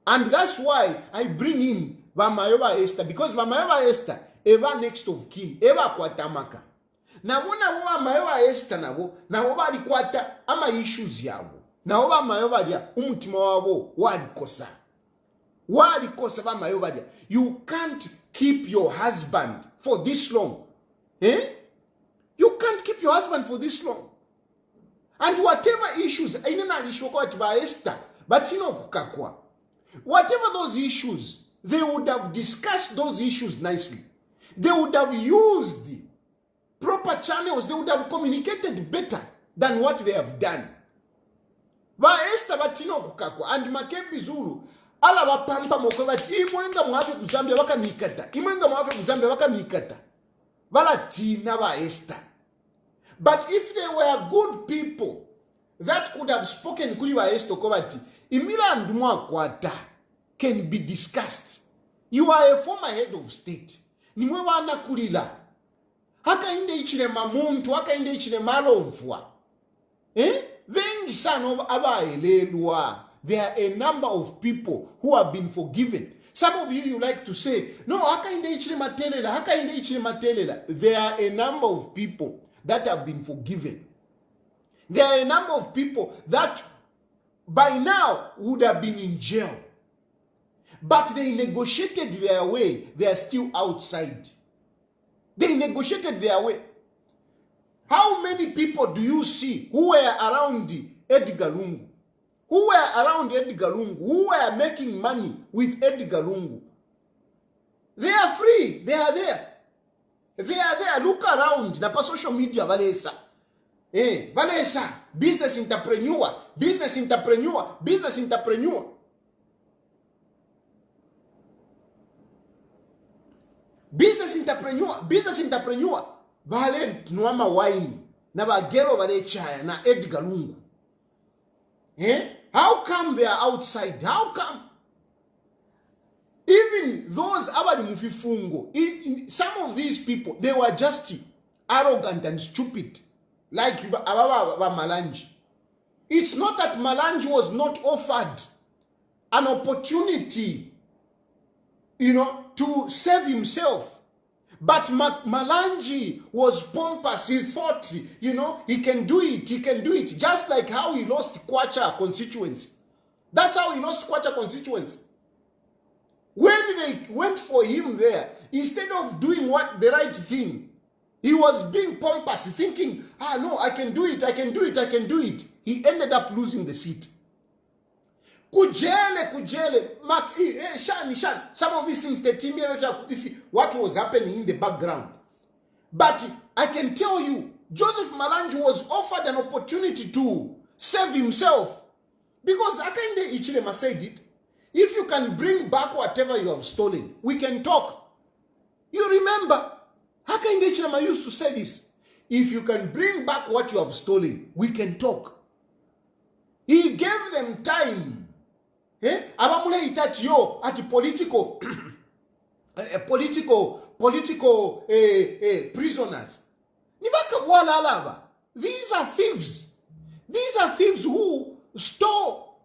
And that's why I bring in Vamayoba Esther, because Vamayoba Esther, eva next of kin, eva kwatamaka. Na wona Vamayoba Esther na woba likwata ama issues yabo. Na woba Mayoba dia umutima wabo walikosa. Walikosa Vamayoba dia. You can't keep your husband for this long. Eh? You can't keep your husband for this long. And whatever issues, inena lishoko atiba Esther, but you know kukakwa. Whatever those issues, they would have discussed those issues nicely. They would have used proper channels. They would have communicated better than what they have done. Ba Esther batino kukakwa and Makebi Zulu ala bapampa mokobati imwenga mwafe kuzambia waka mikata. Imwenga mwafe kuzambia waka mikata. Bala tina ba Esther. But if they were good people that could have spoken kuli ba Esther kobati, Imila and Mwakwata can be discussed. You are a former head of state. Nimwe wana kulila. Haka inde ichile mamuntu, haka inde ichile malomfwa. Vengi sana abaelelwa. There are a number of people who have been forgiven. Some of you like to say, no, haka inde ichile matelela, haka inde ichile matelela. There are a number of people that have been forgiven. There are a number of people that by now would have been in jail. But they negotiated their way. They are still outside. They negotiated their way. How many people do you see who were around Edgar Lungu? Who were around Edgar Lungu? Who were making money with Edgar Lungu? They are free. They are there. They are there. Look around. Na pa social media valesa. Valesa. Business entrepreneur. Business entrepreneur. Business entrepreneur. Business entrepreneur. Business entrepreneur. Vale nuama wine. Na bagelo vale chaya. Na Edgar Lungu. How come they are outside? How come? Even those abali mufifungo, some of these people, they were just arrogant and stupid, like Ababa Malanji. It's not that Malanji was not offered an opportunity, to save himself. But Malanji was pompous. He thought, he can do it. Just like how he lost Kwacha constituency. That's how he lost Kwacha constituency. When they went for him there, instead of doing the right thing, he was being pompous, thinking, no, I can do it. He ended up losing the seat. Kujele, Shan. Some of these things, the team, what was happening in the background. But I can tell you, Joseph Malanji was offered an opportunity to save himself. Because Hakainde Hichilema said it. If you can bring back whatever you have stolen, we can talk. You remember, Hakainde Hichilema used to say this. If you can bring back what you have stolen, we can talk. He gave them time. Abamule itachiyo at political prisoners. Nibaka walalava. These are thieves. These are thieves who stole.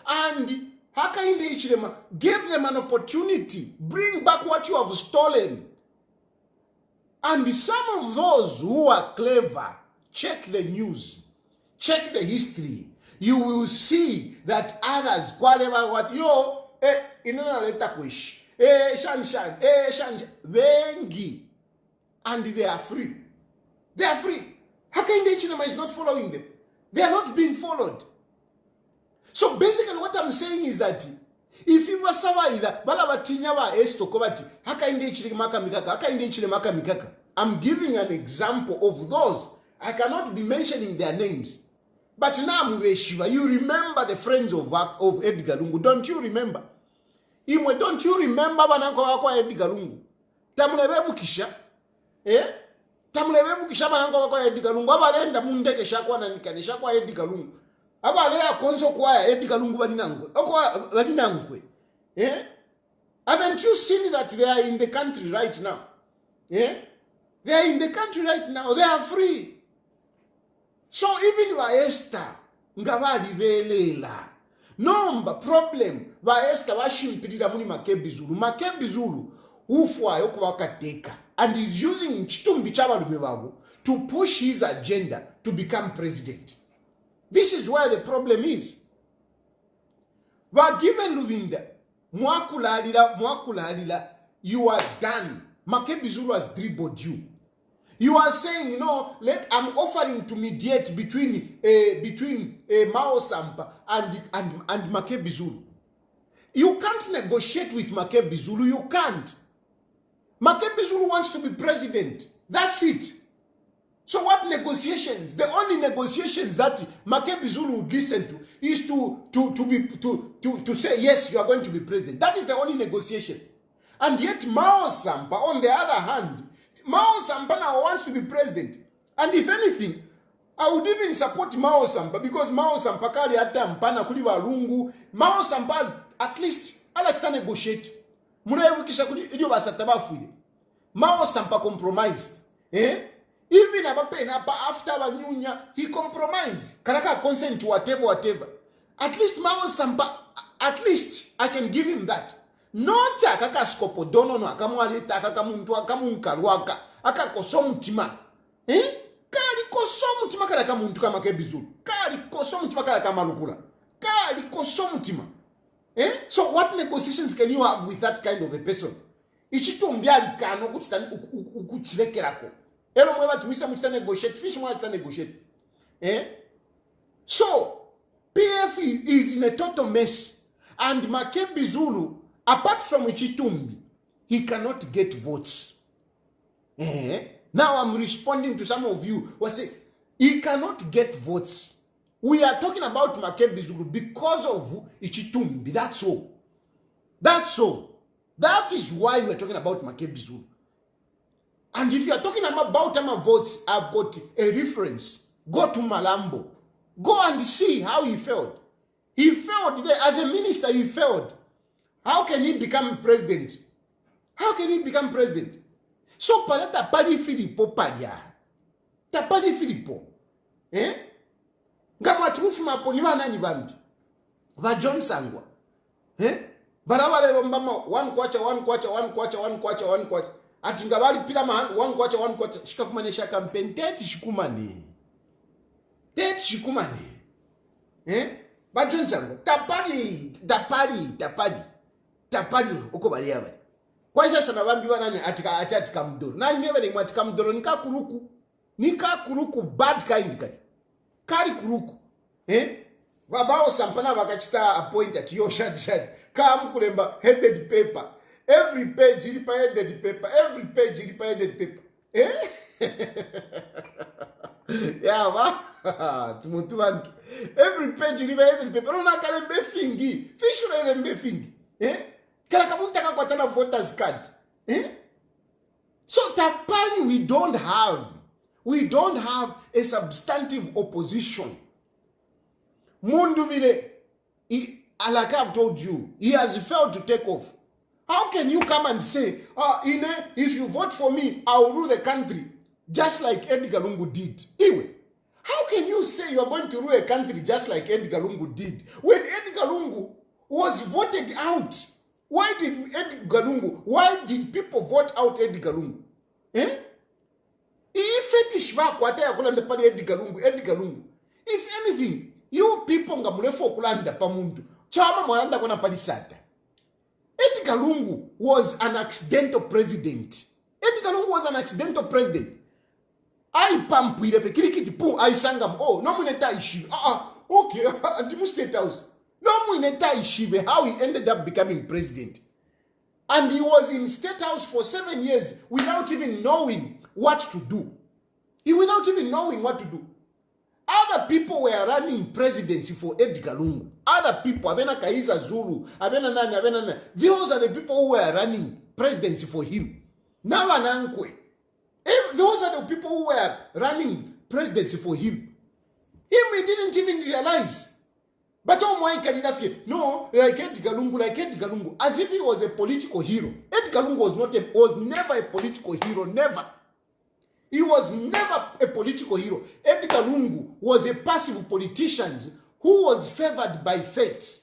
And Hakainde Hichilema gave them an opportunity. Bring back what you have stolen. And some of those who are clever, check the news, check the history. You will see that others, Vengi, and they are free. They are free. Hakainde Hichilema is not following them. They are not being followed. So basically what I'm saying is that if you were Savaida, Balabatinya Esto Kobati, Hakainde Hichilema Mikaka, I'm giving an example of those. I cannot be mentioning their names. But now, you remember the friends of Edgar Lungu. Don't you remember? Imwe, don't you remember bananko wako Edgar Lungu? Tamulebe kisha? Tamulebe kisha bananko wako Edgar Lungu. Abalenda mundeke shakwa na nikanisha kwa Edgar Lungu. Abalea konso kwa Edgar Lungu badinangwe. Haven't you seen that they are in the country right now? They are in the country right now. They are free. So even Esther, ngavali velela. Nomba problem Esther washimpirira muni Makebi Zulu ufwa yoko wakateka, and is using chitumbi chabalume babo to push his agenda to become president. This is where the problem is. Given Luvinda mwakulalila, you are done. Makebi Zulu has dribbled you. You are saying, I'm offering to mediate between Mao Sampa and Makebi Zulu. You can't negotiate with Makebi Zulu. You can't. Makebi Zulu wants to be president. That's it. So what negotiations? The only negotiations that Makebi Zulu would listen to is to say, yes, you are going to be president. That is the only negotiation. And yet Mao Sampa, on the other hand, Mao Sampa now wants to be president. And if anything, I would even support Mao Sampa, because Mao Sampa kari ata mpana kuliwa lungu. Mao Sampa has at least Alexa negotiate. Munayewikisha kuli idio basatabafu. Mao Sampa compromised. Even after Wanyunya, he compromised. Karaka consent to whatever. At least Mao Sampa, at least I can give him that. Not kaka skopo dono no akamwaleta akamuntu akamunkarwaka akakosomutima. Kali kosomutima kala kamuntu kama Kebizulu. Kali kosomutima kala kama Lukula. Kali kosomutima. So what negotiations can you have with that kind of a person? Ichitumbiali kano kuchilekerako. Elo mweba tumisa mutita negotiate, fish mwata negotiate. So PF is in a total mess, and Makebi Zulu, apart from Chitumbi, he cannot get votes. Now I'm responding to some of you who say he cannot get votes. We are talking about Makebi Zulu because of Ichitumbi. That's all. That's all. That is why we are talking about Makebi Zulu. And if you are talking about votes, I've got a reference. Go to Malambo. Go and see how he failed. He failed there. As a minister, he failed. How can he become president? How can he become president? So pala tapali Filipo palya. Tapali Filipo. Ngama tumufuma po ni banani bambi. Ba John Sangwa. Barabara lombama one kwacha. Ati ngabali pila mahanga one kwacha. Shikakumanisha campaign tete shikumani. Ba John Sangwa. Tapali uko bali yaba. Kwa isa sana bambi banani atika mdoro. Nani mebe ni mwatika mdoro nika kuruku bad kind kali. Kari kuruku. Babao sampana bakachita appoint at yo shad. Kam kulemba headed paper. Every page ilipa headed paper. Ya ba. Tumutu bantu. Every page ilipa headed paper. Rona kalembe fingi. Fishura lembe fingi. Kala kamuntaka kwa tana voters card. So Tapali we don't have a substantive opposition. Mundu vile, like I've told you, he has failed to take off. How can you come and say, if you vote for me, I will rule the country, just like Edgar Lungu did? Anyway, how can you say you are going to rule a country just like Edgar Lungu did? When Edgar Lungu was voted out, why did people vote out Edgar Lungu? If anything, you people ngamulefo kulanda pamundu. Chama mwanda kona palisada. Edgar Lungu was an accidental president. I pampu ilefe kirikiti pu I sangam. Oh, no muneta ishibe. Okay, antimu state house. No muneta ishibe how he ended up becoming president. And he was in state house for 7 years without even knowing what to do. Other people were running presidency for Edgar Lungu. Other people, Abena Kaiza Zulu, Abena Nani. Those are the people who were running presidency for him. Now Anankwe. Those are the people who were running presidency for him. He didn't even realize. But no, like Edgar Lungu, as if he was a political hero. Edgar Lungu was never a political hero, never. He was never a political hero. Edgar Lungu was a passive politician who was favored by fate.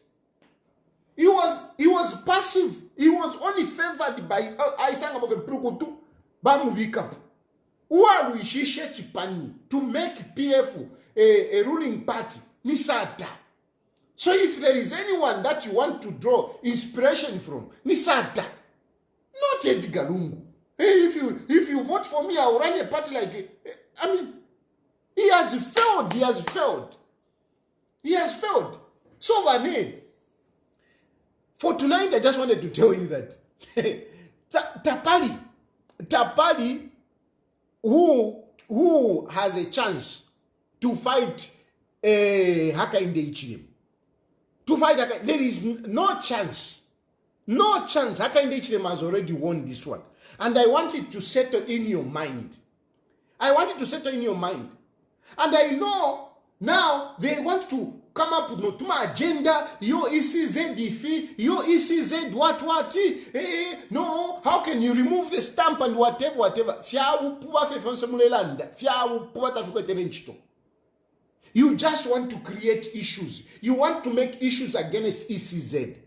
He was passive. He was only favored by to make PF a ruling party. Nisata. So if there is anyone that you want to draw inspiration from, Nisata, not Edgar Lungu. Hey, if you vote for me, I will run a party like it. I mean, he has failed. So, Vane, for tonight, I just wanted to tell you that Tapali, who has a chance to fight Hakainde Hichilema. There is no chance. Hakainde Hichilema has already won this one. And I want it to settle in your mind. And I know now they want to come up with no agenda. Yo ECZ yo ECZ what. No, how can you remove the stamp and whatever. You just want to create issues. You want to make issues against ECZ.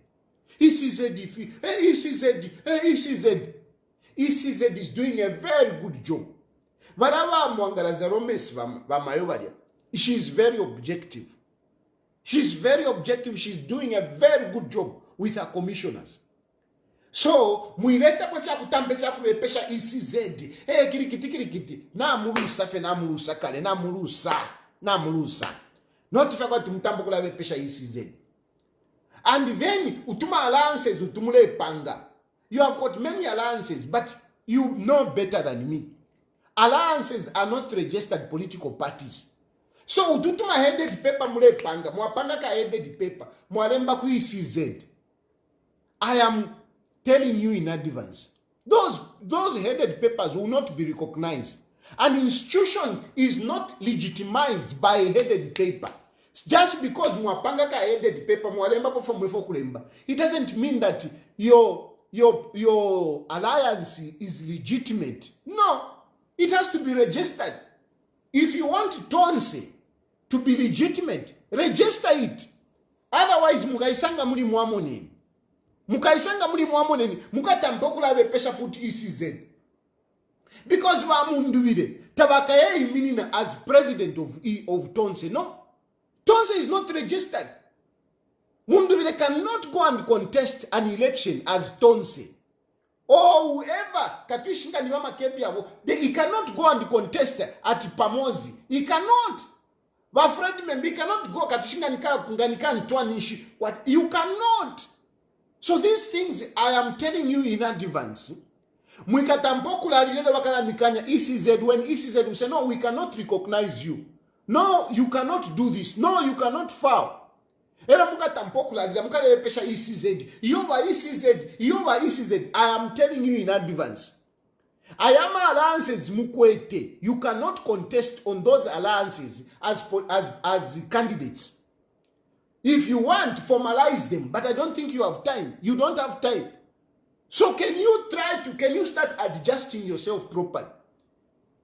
ECZ is doing a very good job. She's very objective. She's doing a very good job with her commissioners. So, mwileta kwa fya kutambe fya kubepesha ECZ. Kirikiti. Namulusa. Not fya kwa tumutambo kula bepesha ECZ. And then, utuma alliances utumule panga. You have got many alliances, but you know better than me. Alliances are not registered political parties. So, ututuma headed paper mule panga. Mwapanga ka headed paper. Mwalemba ku ECZ. I am telling you in advance. Those headed papers will not be recognized. An institution is not legitimized by a headed paper. Just because mwapanga ka headed paper mwalemba po kulemba, it doesn't mean that your alliance is legitimate. No, it has to be registered. If you want Tonse to be legitimate, register it. Otherwise, mukaisanga muli mwamoneni. Mukaisanga muli mwamoneni, mukatampokuла bepesha futi ECZ. Because vamunduwile tabakaye iminina as president of Tonse. No, Tonse is not registered. Munduwile cannot go and contest an election as Tonse. Or whoever katwishinga niwama kembiabo, he cannot go and contest at Pamozi. He cannot. Vafred member, he cannot go katwishinga nika ntwanishi. What you cannot. So these things I am telling you in advance. Mwikatampokular wakala mikanya ECZ, when ECZ will say no, we cannot recognize you. No, you cannot do this. No, you cannot file. Era mukatampokular mukale pesha ECZ. Yova ECZ. I am telling you in advance. Ayama alliances mukwete. You cannot contest on those alliances as candidates. If you want, formalize them, but I don't think you have time. You don't have time. So can you start adjusting yourself properly?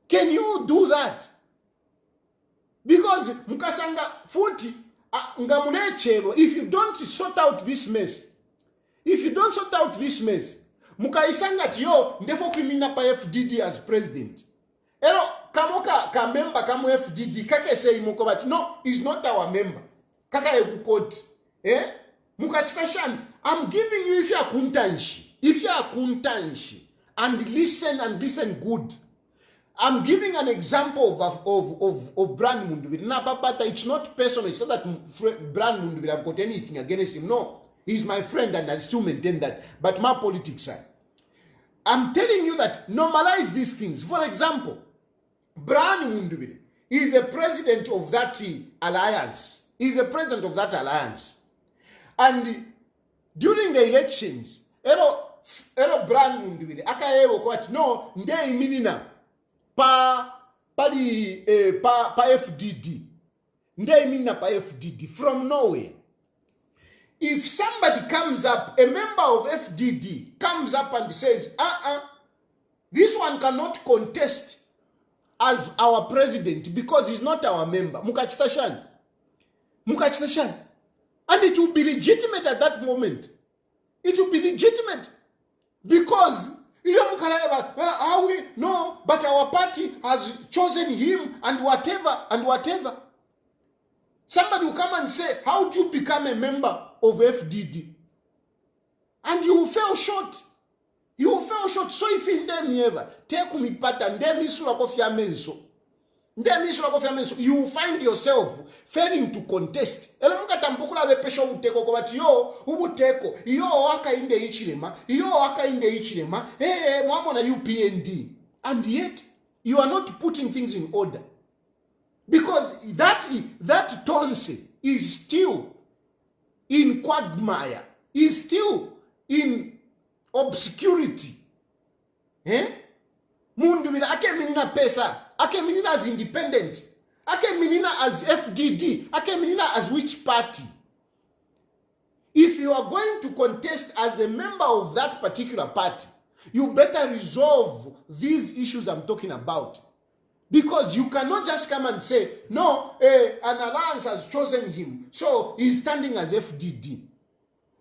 Can you do that? Because mukasanga futi ngamunechero, if you don't sort out this mess, mukaisanga tiyo ndefo kimina pa FDD as president. Ero kamoka ka member kamu FDD kake say moko but no, he's not our member. Kaka ekukoti. Mukachtashan, I'm giving you if you are kuntanshi. If you are kuntanshi and listen good. I'm giving an example of Brand Mundubiri. But it's not personal. It's not that Brand Mundubiri have got anything against him. No. He's my friend and I still maintain that. But my politics side. I'm telling you that normalize these things. For example, Brand Mundubiri is a president of that alliance. He's a president of that alliance. And during the elections, Ero Brand Mundubiri akayewo kwati no nde iminina pa FDD. Nde iminina pa FDD from nowhere. If somebody comes up, a member of FDD comes up and says, this one cannot contest as our president because he's not our member. Mukachtashan. And it will be legitimate at that moment. It will be legitimate. Because how we no, but our party has chosen him and whatever. Somebody will come and say, how do you become a member of FDD? And you will fall short. So if in them ever take me pattern, you will find yourself failing to contest. And yet you are not putting things in order. Because that Tonse is still in quagmire, is still in obscurity. Mundu bila ake minina pesa, ake minina as independent, ake minina as FDD, ake minina as which party? If you are going to contest as a member of that particular party, you better resolve these issues I'm talking about. Because you cannot just come and say, no, an alliance has chosen him, so he's standing as FDD.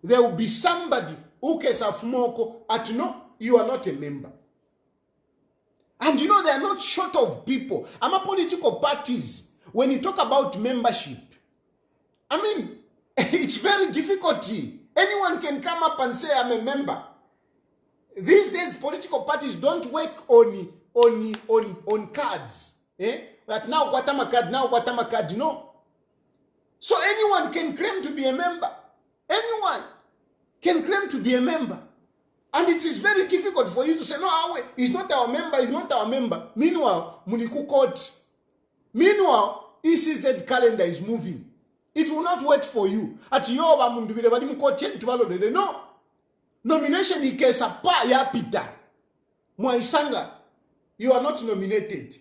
There will be somebody who can safumoko at no, you are not a member. And you know, they are not short of people. Political parties, when you talk about membership, it's very difficult. Anyone can come up and say, I'm a member. These days, political parties don't work on cards. That now Guatama card, no. So anyone can claim to be a member. Anyone can claim to be a member. And it is very difficult for you to say, no, he's not our member. Meanwhile, Muniku court. Meanwhile, ECZ calendar is moving. It will not wait for you. At Yoba Mundubile, but you no. Nomination ikesa pa ya pita. Mwaisanga, you are not nominated.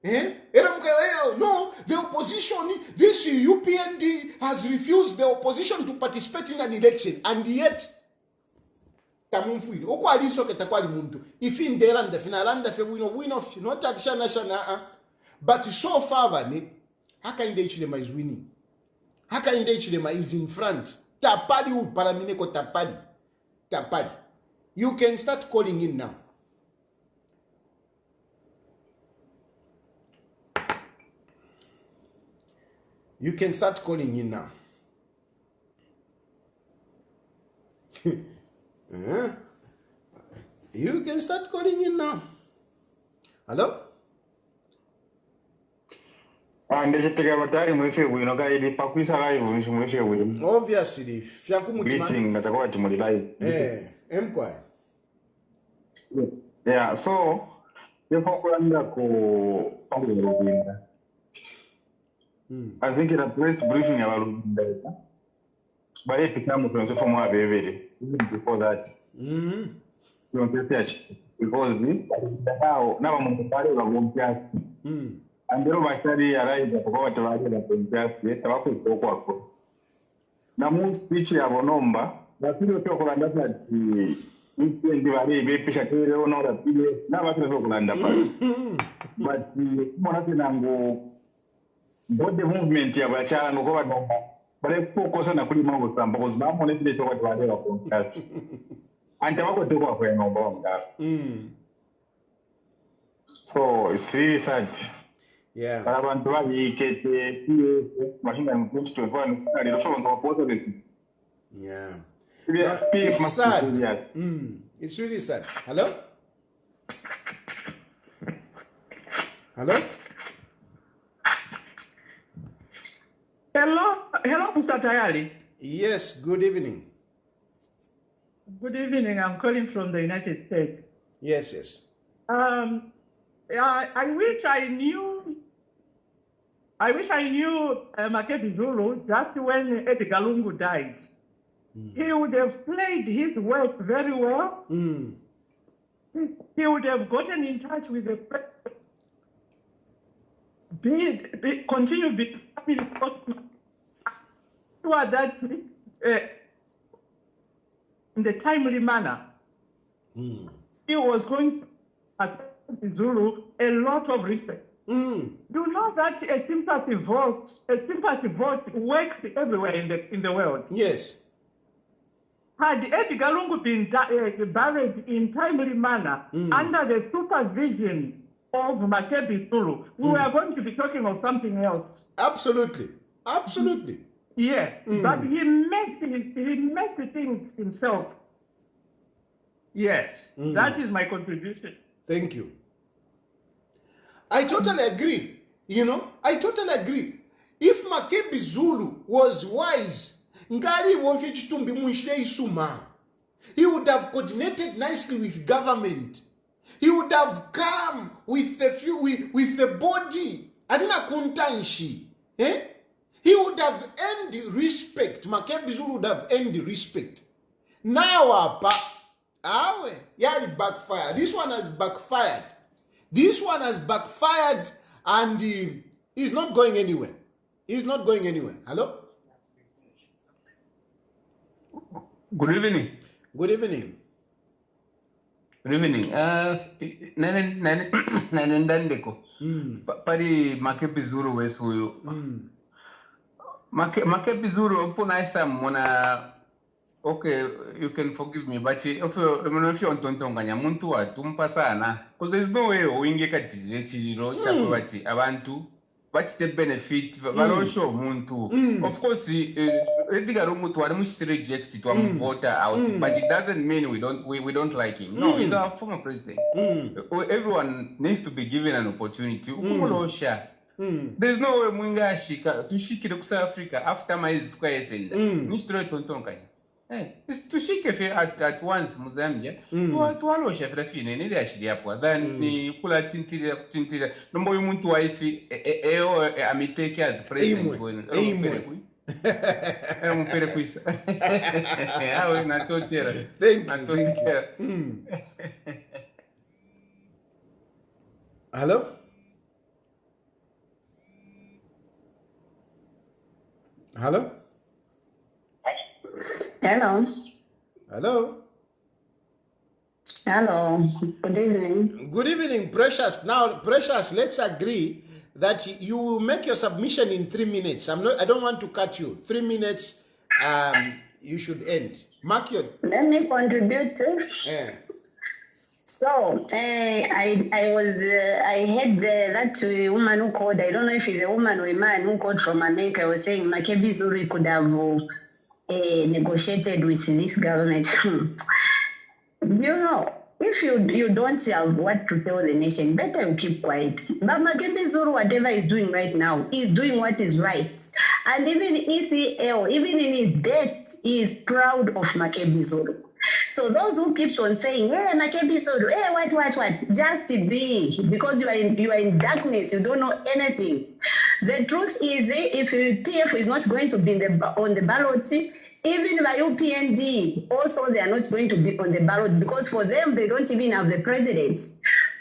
No, the opposition, this UPND has refused the opposition to participate in an election. And yet, tamumfuire okwali nsoke takwali muntu ifindela ndafina fe win of not akshana shana but so far bane hakainde ichilema is winning, hakainde ichilema is in front. Tapali upalamine ko tapali you can start calling in now. You can start calling in now. You can start calling in now. Hello? Obviously, yeah, so I think in a press briefing about but it became from our baby even before that. Because now I'm going to and then my study arrived at about the most speech of a number, but you talk about that the but both the movement ya bachara ngo kwa nomba but focus on akuli mango tamba because ba mo nete to kwa wale wa contact ante wako to kwa nomba so it's really sad. Yeah. Para abantu bayikete mashinga mu 2021 ali lo so ngo poza beti. Yeah. It's sad. It's really sad. Hello? Hello? Hello, Mr. Tayali. Yes, good evening. Good evening. I'm calling from the United States. Yes. I wish I knew Makebi Zulu just when Edgar Lungu died. He would have played his work very well. He would have gotten in touch with the president. Continue becoming sure that in the timely manner, he was going to Zulu a lot of respect. You know that a sympathy vote works everywhere in the world. Yes. Had Edgar Lungu been buried in timely manner under the supervision of Makebi Zulu, we were going to be talking of something else. Absolutely. Yes, but he made things himself. Yes, that is my contribution. Thank you. I totally agree. I totally agree. If Makebi Zulu was wise, Ngari Wonfichitumbi Munshire Isuma, he would have coordinated nicely with government. He would have come with the body. Adina kuntanshi. He would have earned respect. Makebi Zulu would have earned respect. Now, backfired. This one has backfired. And he's not going anywhere. Hello? Good evening. Good evening. Nanendandeko. Pari Makebi Zulu wesuyo. Makebi Zulu mpunaisa mona. Okay, you can forgive me, but if you ontonganya muntu watumpa sana, because there's no way uingeka chiro chakubati abantu what's the benefit varosho muntu. Of course Edgar Lungu twari mushite reject to vote out, but it doesn't mean we don't like him. No, he's our former president. Everyone needs to be given an opportunity. There's no way mwinga shika tushikire ku South Africa after maize tukayesenda. Nishitire tontonganya. Tushike at once Muzambia, tuwalosha frafine nili ashiri hapo. Then ni kula tintira. Nombo yumuntu waifi amiteke as president. Mpere kuisa. Awe natotera. Thank you. Hello? Hello. Hello? Hello. Good evening. Good evening, Precious. Now, Precious, let's agree that you will make your submission in 3 minutes. I don't want to cut you. 3 minutes, you should end. Mark your... Let me contribute. Yeah. So, I had that woman who called. I don't know if it's a woman or a man who called from America. Was saying Makebi Zuri could have negotiated with this government. You know, if you don't have what to tell the nation, better you keep quiet. But Makebi Zuru, whatever he's doing right now, is doing what is right. And even ECL, even in his death, he is proud of Makebi Zuru. So those who keep on saying, hey, Makebi Zuru, hey, what, just be, because you are in darkness, you don't know anything. The truth is, if PF is not going to be on the ballot, even by UPND, also they are not going to be on the ballot because for them, they don't even have the president.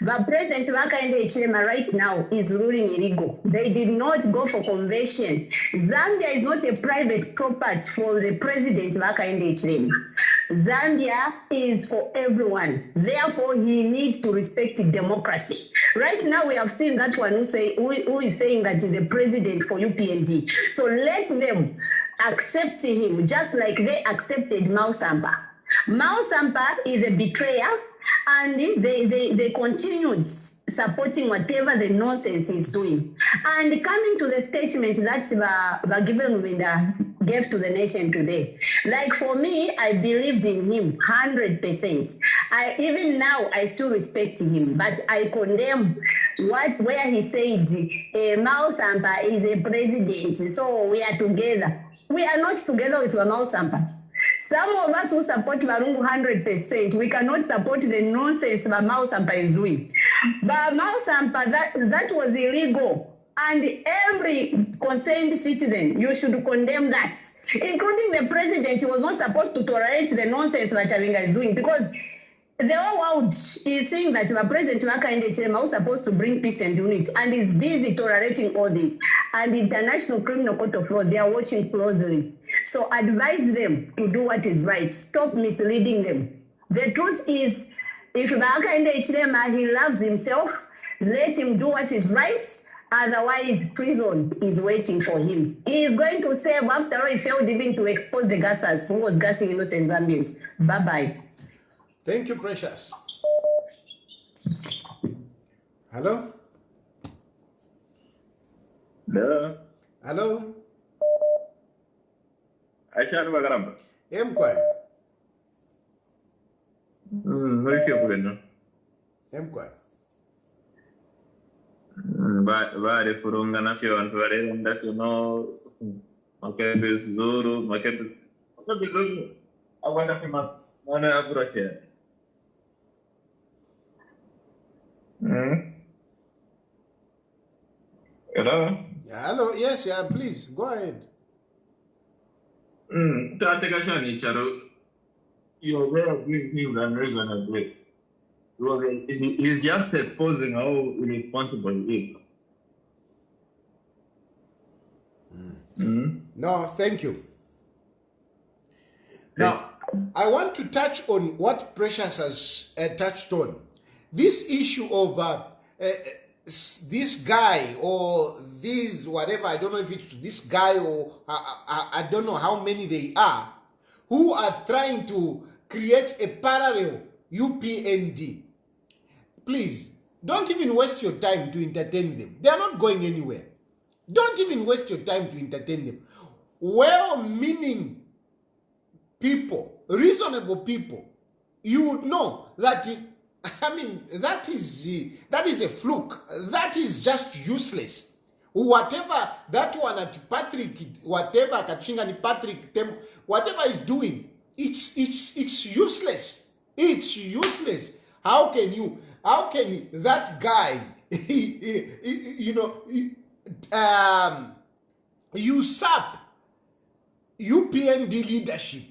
But President Hakainde Hichilema right now is ruling illegal. They did not go for convention. Zambia is not a private property for the President Hakainde Hichilema. Zambia is for everyone. Therefore, he needs to respect democracy. Right now, we have seen that one who is saying that he's a president for UPND. So let them accept him just like they accepted Mao Sampa. Mao Sampa is a betrayer, and they continued supporting whatever the nonsense is doing. And coming to the statement that Bagibengwinda gave to the nation today, like for me, I believed in him 100%. Even now, I still respect him, but I condemn where he said Mao Sampa is a president, so we are together. We are not together with Mao Sampa. Some of us who support Marungu 100%, we cannot support the nonsense that Mao Sampa is doing. But Mao Sampa, that was illegal. And every concerned citizen, you should condemn that. Including the president, he was not supposed to tolerate the nonsense that Chavinga is doing because the whole world is saying that the President Hakainde Hichilema was supposed to bring peace and unity and is busy tolerating all this. And the International Criminal Court of Law, they are watching closely. So advise them to do what is right. Stop misleading them. The truth is, if Hakainde Hichilema, he loves himself, let him do what is right. Otherwise, prison is waiting for him. He is going to serve after all he failed even to expose the gassers who was gassing innocent Zambians. Bye-bye. Thank you, Precious. Hello? Hello. Hello? Aisha Bagaramba. Emkwa. Where is your Emkwa. Vale, Furunga National, Vale, National, Makebi Zuru, Makebi Zuru. I want to come up. Hello? Hello, yes, yeah, please, go ahead. Your way of doing things are reasonable. He's just exposing how irresponsible he is. No, thank you. Now, I want to touch on what Precious has touched on. This issue of this guy or this whatever, I don't know if it's this guy or I don't know how many they are, who are trying to create a parallel UPND. Please, don't even waste your time to entertain them. They are not going anywhere. Don't even waste your time to entertain them. Well-meaning people, reasonable people, you would know that, that is a fluke. That is just useless. Whatever that one at Patrick, whatever Kachingani Patrick, whatever is doing, it's useless. It's useless. How can that guy, usurp UPND leadership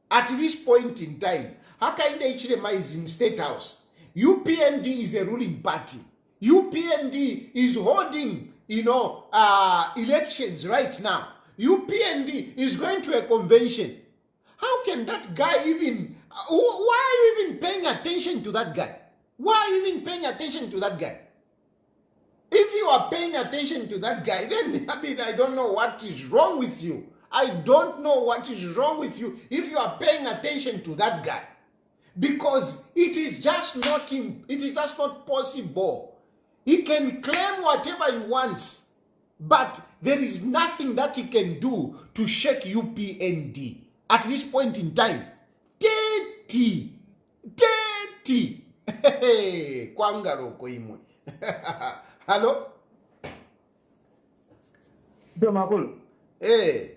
at this point in time? Hakainde Hichilema is in State House. UPND is a ruling party. UPND is holding, elections right now. UPND is going to a convention. How can that guy even Why are you even paying attention to that guy? Why are you even paying attention to that guy? If you are paying attention to that guy, then I don't know what is wrong with you. I don't know what is wrong with you if you are paying attention to that guy. Because it is just not possible. He can claim whatever he wants, but there is nothing that he can do to shake UPND at this point in time. 30. Kwangaro koimwe. Hello? Makul. Hey.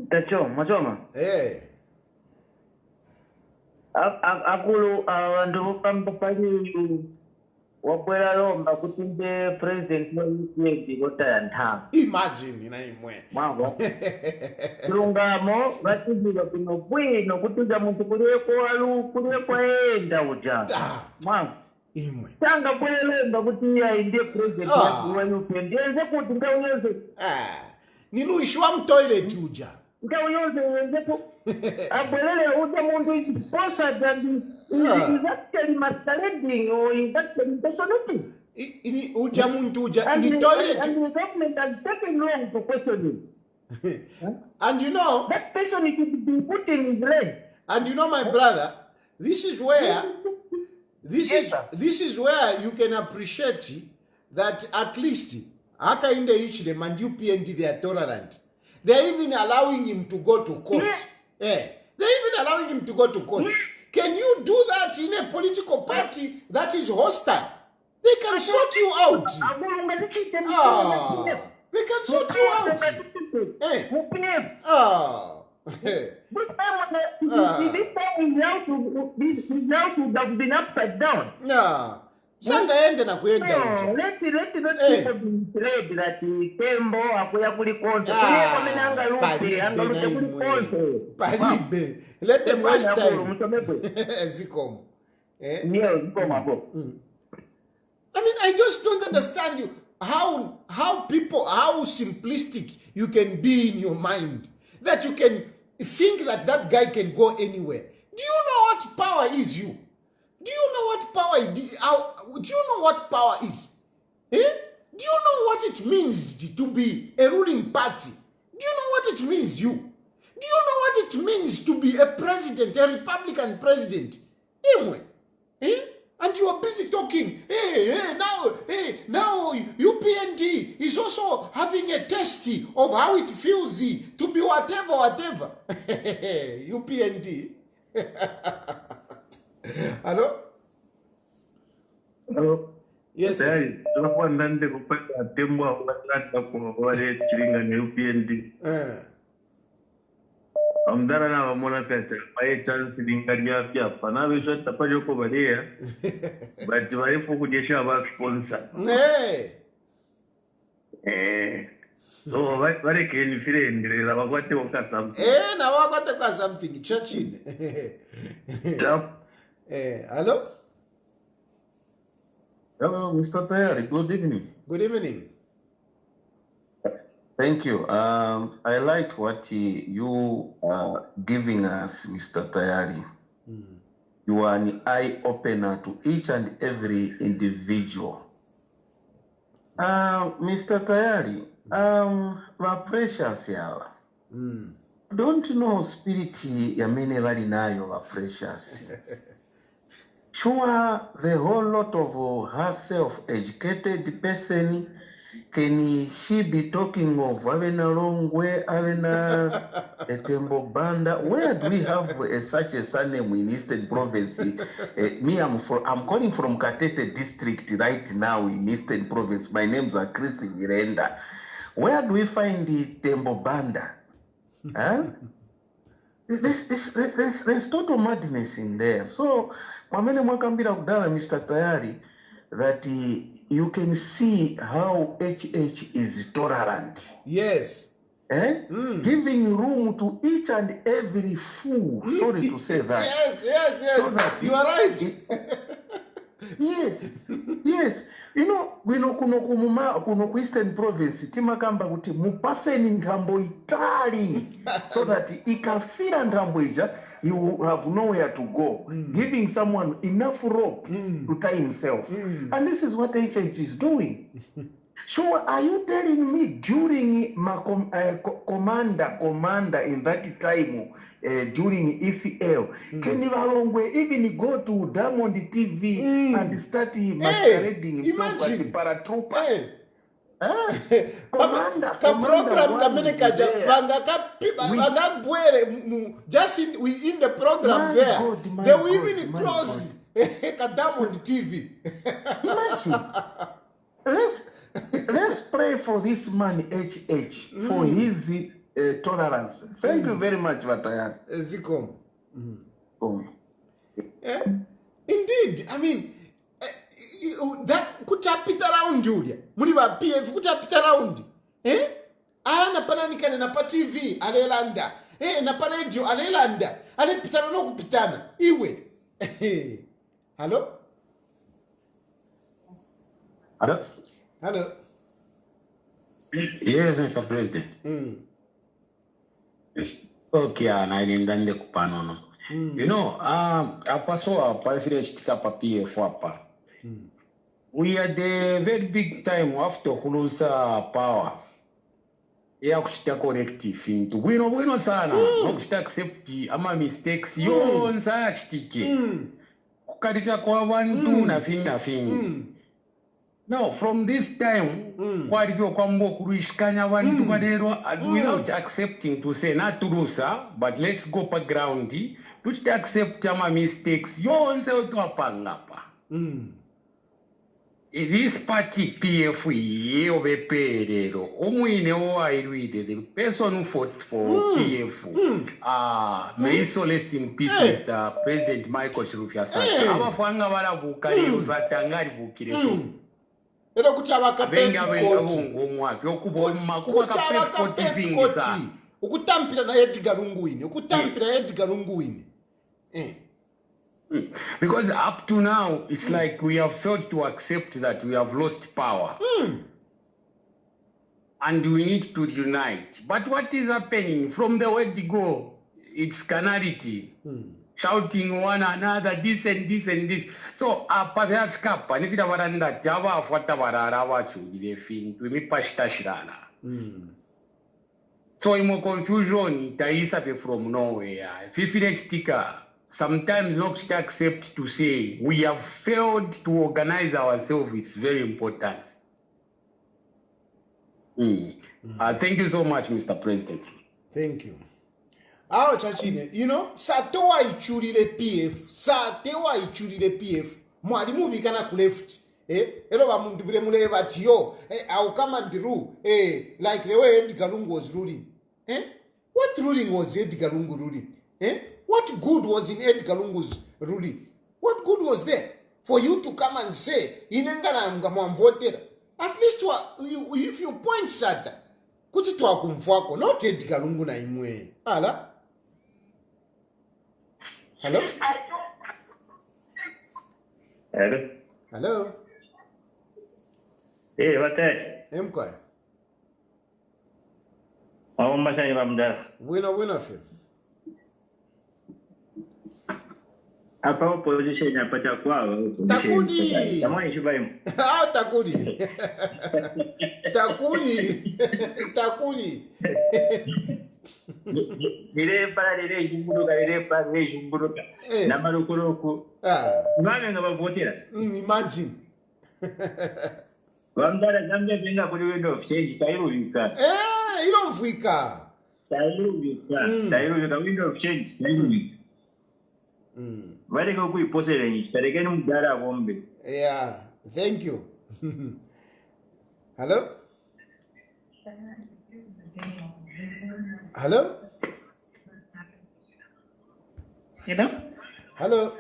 Tacho, machoma. Hey. Akulu abantu pambapali wakwela lomba kuti nde president wa UPND kotaya nthawi. Imagine inaimwe. Mwavo. Chilungamo vatizira kuno bwino kutiza muntu kuleko enda uja. Mwavo. Imwe. Tanga kwela lomba kuti ya inde president wa UPND. Yenze kuti ngawuyoze. Niluishwa mtoilet uja. Ngawuyoze yenze kuti. Abwelele uja muntu is sponsored and is actually masquerading or is actually impersonating. Uja muntu uja And in the toilet. And the government has taken long to question him. And you know, that person is be put in his leg. And you know, my brother, this is where you can appreciate that at least Haka in the Ishdem and UPND, they are tolerant. They're even allowing him to go to court. They're even allowing him to go to court. Can you do that in a political party that is hostile? They can sort you out. They can sort you out. This time his house would have been upside down. Sanga ende na kuenda uja. Let people be misled that tembo akuya kuli konse. Kuye komenanga lupi, anga lupi kuli konse. Palibe. Let them waste time. Zikomo. I just don't understand you. How simplistic you can be in your mind. That you can think that guy can go anywhere. Do you know what power is you? Do you know what power do you know what power is? Do you know what it means to be a ruling party? Do you know what it means, you? Do you know what it means to be a president, a Republican president? Anyway, and you are busy talking, now UPND is also having a test of how it feels to be whatever. UPND. Hello? Hello? Yes. Tunakuwa ndande kupata tembo wa wale chiringa ni UPND. Amdara na wamona pete pae chance lingaria pia pana besho tapajo ko badia. But walifu kujesha ba sponsor. So wale ke ni fire ndire la wakwate waka something. Na wakwate kwa something churchin. Hello? Hello, Mr. Tayali. Good evening. Good evening. Thank you. I like what you are giving us, Mr. Tayali. You are an eye opener to each and every individual. Mr. Tayali, my precious yawa. Don't know spirit ya mene vali nayo wa precious. Sure, the whole lot of herself educated person, can she be talking of having a long way, having a tembo banda? Where do we have such a surname in Eastern Province? I'm calling from Katete district right now in Eastern Province. My name's Chris Irenda. Where do we find the tembo banda? Huh? There's total madness in there. So, Mwamene Mwakambira Kudala, Mr. Tayali, that you can see how HH is tolerant. Yes. Giving room to each and every fool. Sorry to say that. Yes. So that you are right. Yes. You know, kuno ku Eastern Province timakamba kuti mupaseni nthambo itali so that ikafira nthambo ija you will have nowhere to go, giving someone enough rope to tie himself. And this is what HH is doing. So are you telling me during my commander in that time during ECL, can even go to Diamond TV and start masquerading himself as a paratrooper? Commander program kamenekaja vangabwere just in the program there they will even close Diamond TV. Imagine. Let's pray for this man HH for his tolerance. Thank you very much, Tayali. Zikom. Indeed, I mean, that kutapita round Julia. Muniba PF kutapita round. Ana pananikana na pa TV alelanda. Na pa radio alelanda. Ale pitana no kupitana. Iwe. Hello? Hello? Hello. Yes, Mr. President. Yes. Okay, na ilindande kupanono. You know, apaso apafire chitika pa PF hapa. We had a very big time after kulusa power. Ya kushita corrective into. Bueno sana. Kushita accept ama mistakes yonsa chitike. Kukarika kwa bantu na fini. Now, from this time, without accepting to say not to do so, but let's go background, to accept my mistakes, this party PF, the person who fought for PF, may so rest in peace, Mr. President Michael Shirufia Ero kuchavaka pefukoti. Ukutampira na Edgar Lunguini. Because up to now, it's like we have failed to accept that we have lost power. And we need to unite. But what is happening from the word go, it's carnality. Shouting one another, this and this and this. So, perhaps kappa, if you have that Java of what we so, in more confusion, it is from nowhere. If you feel sticker, sometimes not accept to say we have failed to organize ourselves. It's very important. Thank you so much, Mr. President. Thank you. Aho chachine, you know, satowa ichulile PF, mwalimu vikana kuleft. Elo wa mundu bile mule vatiyo, au kama ndiru, like the way Edgar Lungu was ruling. What ruling was Edgar Lungu ruling? What good was in Edgar Lungu's ruling? What good was there for you to come and say, inengana mgamwamvotera? At least if you point shata, kuti tuwa kumfuako, not Edgar Lungu na imwe. Ala? Hello? Hello? Hello? Hey, what's that? Mkwa? Masani Ramda. Wino fe. Apa opposition ya pacha kwao. Takudi. Tamani shibayimu. Takudi. Takudi. Dire jumburuka. Namarukuroku. Ngame ngabavotera. Imagine. Wamdara Zambia venga kuri window of change tairuvika. Ilomvika. Tairuvika window of change tairuvika. Vale ko kuiposera nchi tarekeni mdara bombe. Yeah, thank you. Hello? Hello? Hello? Hello?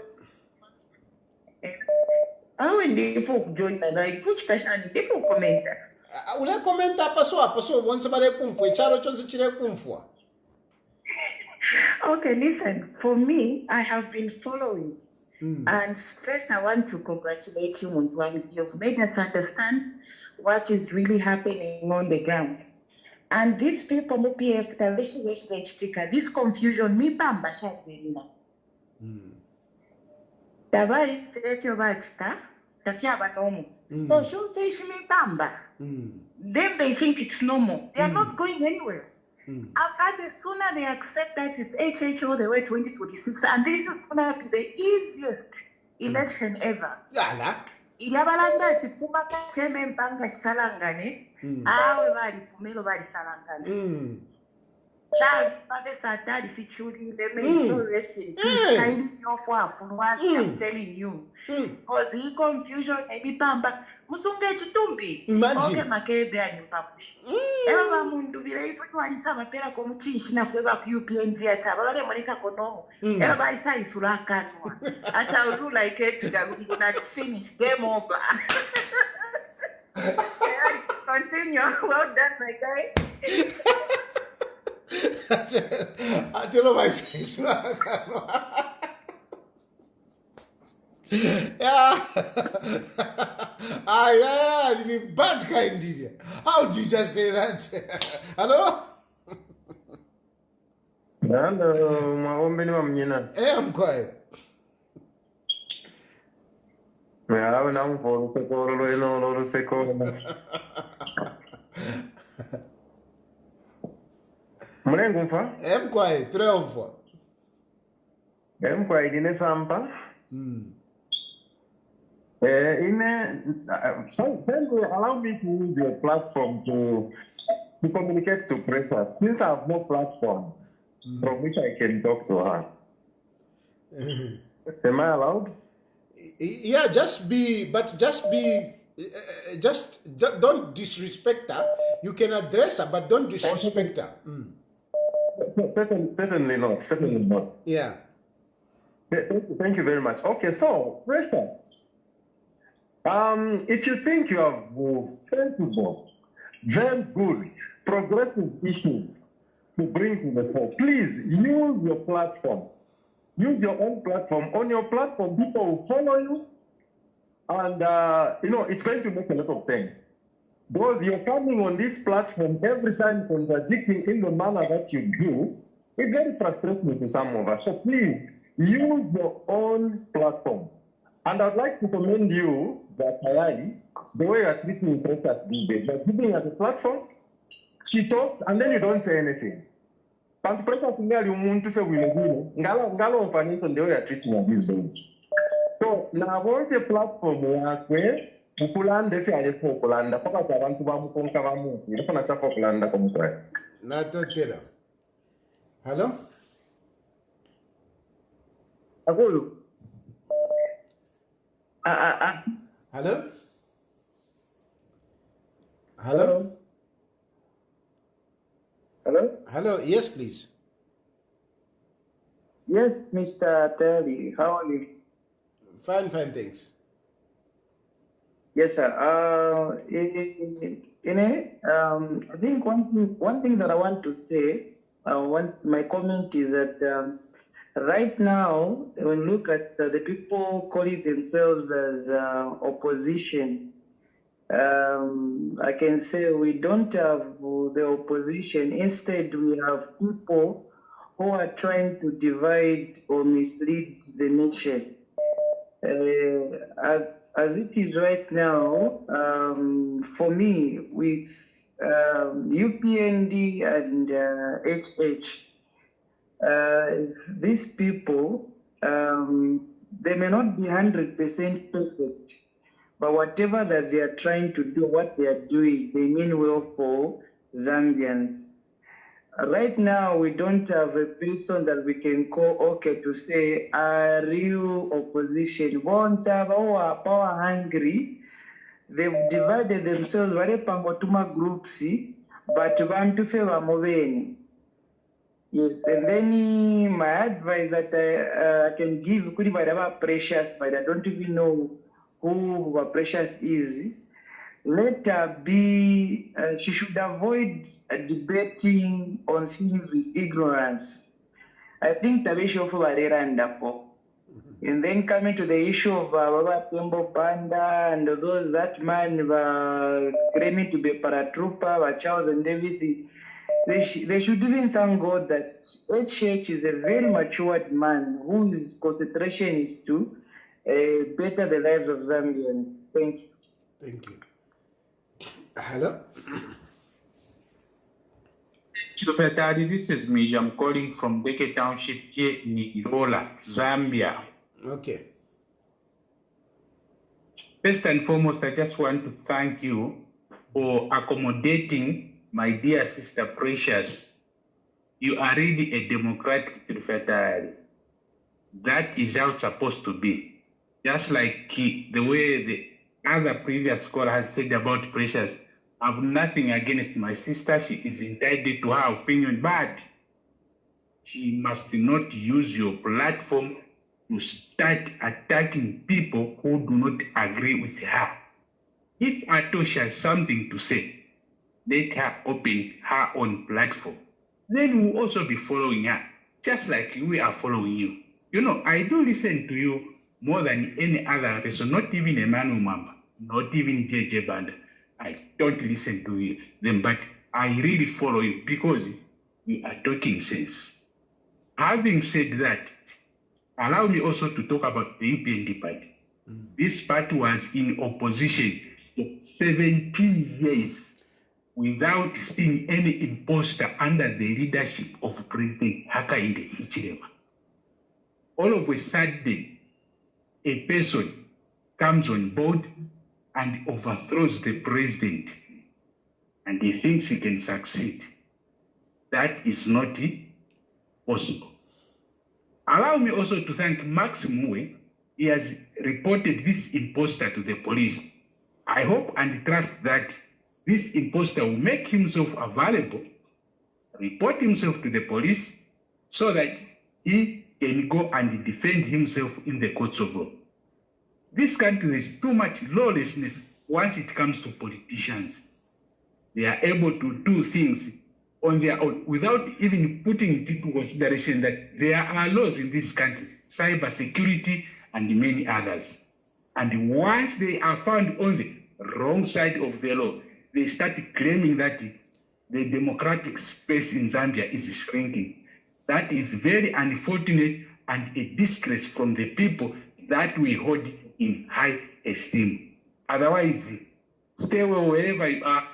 Ndifo kujoina na ikuchikashani ndifo komenta. Ule komenta paso once bale kumfwe charo chonse chile kumfwa. Okay, listen. For me, I have been following And first, I want to congratulate you, Muntwang. You've made us understand what is really happening on the ground. And these people, this confusion, me pamba shadwelina. Tabai tekyo bachta, tafyaba normal. So she'll say she me pamba. Then they think it's normal. They are not going anywhere. As sooner they accept that it's HHO the way 2026, and this is going to be the easiest election ever. Ilabalanga tipuma cheme mpanga salangane, awe bali pumelo bali salangane. Child, Father Satari Fichuri, they may so rest in peace. Kindly your what I'm telling you. Because the confusion, maybe pamba, Musunga Chitumbi. Okay, Makebe and Papush. Eva Mundu, be able to answer my pera commutation for UPN theatre, but Monica Kono. Everybody says Sulakan. I shall do like it that we will not finish. Game over. Continue. Well done, my guy. I tell you my station. Yeah. I mean, bad kind idiot. How do you just say that? Hello? Hello, maombi ni wa mnyina. I'm quiet. Yeah, na mfolo sekolo ino lolo sekolo. Mwengu mfa? I'm quiet. Triumph. I'm quiet. Ine sampa. Allow me to use your platform to communicate to Precious. Since I have no platform from which I can talk to her. Am I allowed? Yeah, just don't disrespect her. You can address her, but don't disrespect her. Certainly not. Certainly not. Yeah. Thank you very much. Okay, so Precious, if you think you have sensible, very good, progressive issues to bring to the fore, please use your platform. Use your own platform. On your platform, people will follow you, and it's going to make a lot of sense. Because you're coming on this platform every time contradicting in the manner that you do, it's very frustrating to some of us. So please, use your own platform. And I'd like to commend you, Tayali, the way you're treating Precious these days. You're giving her the platform, she talks, and then you don't say anything. But Precious ngali umuntu fe wile ngalo mfanyiso the way you're treating her these days. So, na bonke platform yakwe, ukulanda fe alefo ukulanda, paka abantu bamukonka bamuntu, ilefo na chafo ukulanda kumukwe. Natotera. Hello? Akulu. Hello? Hello? Hello? Hello, yes, please. Yes, Mr. Tayali, how are you? Fine, thanks. Yes, sir. I think one thing that I want to say, my comment is that right now, when you look at the people calling themselves as opposition, I can say we don't have the opposition. Instead, we have people who are trying to divide or mislead the nation. As it is right now, for me, with UPND and HH, these people, they may not be 100% perfect, but whatever that they are trying to do, what they are doing, they mean well for Zambians. Right now, we don't have a person that we can call okay to say a real opposition. Won't have our power hungry. They've divided themselves very pangotuma groups, but want to favor moving. Yes, and then my advice that I can give could be about Precious, but I don't even know who Precious is. Let her be, she should avoid debating on things with ignorance. I think Tabeshi of Varera and Dapo. And then coming to the issue of Baba Tembo Panda and those that man claiming to be a paratrooper, Charles and everything, they should even thank God that HH is a very matured man whose concentration is to better the lives of Zambians. Thank you. Thank you. Hello? Tayali, this is me. I'm calling from Beke Township here in Irola, Zambia. Okay. First and foremost, I just want to thank you for accommodating my dear sister Precious. You are really a democratic Tayali. That is how it's supposed to be. Just like the way the other previous caller has said about Precious, I have nothing against my sister. She is entitled to her opinion, but she must not use your platform to start attacking people who do not agree with her. If Atosh has something to say, let her open her own platform. Then we'll also be following her, just like we are following you. You know, I do listen to you more than any other person, not even Emmanuel Mamba, not even JJ Banda. I don't listen to them, but I really follow you because you are talking sense. Having said that, allow me also to talk about the UPND party. This party was in opposition for 17 years without seeing any imposter under the leadership of President Hakainde Hichilema. All of a sudden, a person comes on board and overthrows the president, and he thinks he can succeed. That is not possible. Allow me also to thank Max Mue. He has reported this imposter to the police. I hope and trust that this imposter will make himself available, report himself to the police, so that he can go and defend himself in the courts of law. This country is too much lawlessness once it comes to politicians. They are able to do things on their own without even putting into consideration that there are laws in this country, cyber security and many others. And once they are found on the wrong side of the law, they start claiming that the democratic space in Zambia is shrinking. That is very unfortunate and a disgrace from the people that we hold in high esteem. Otherwise, stay well wherever you are.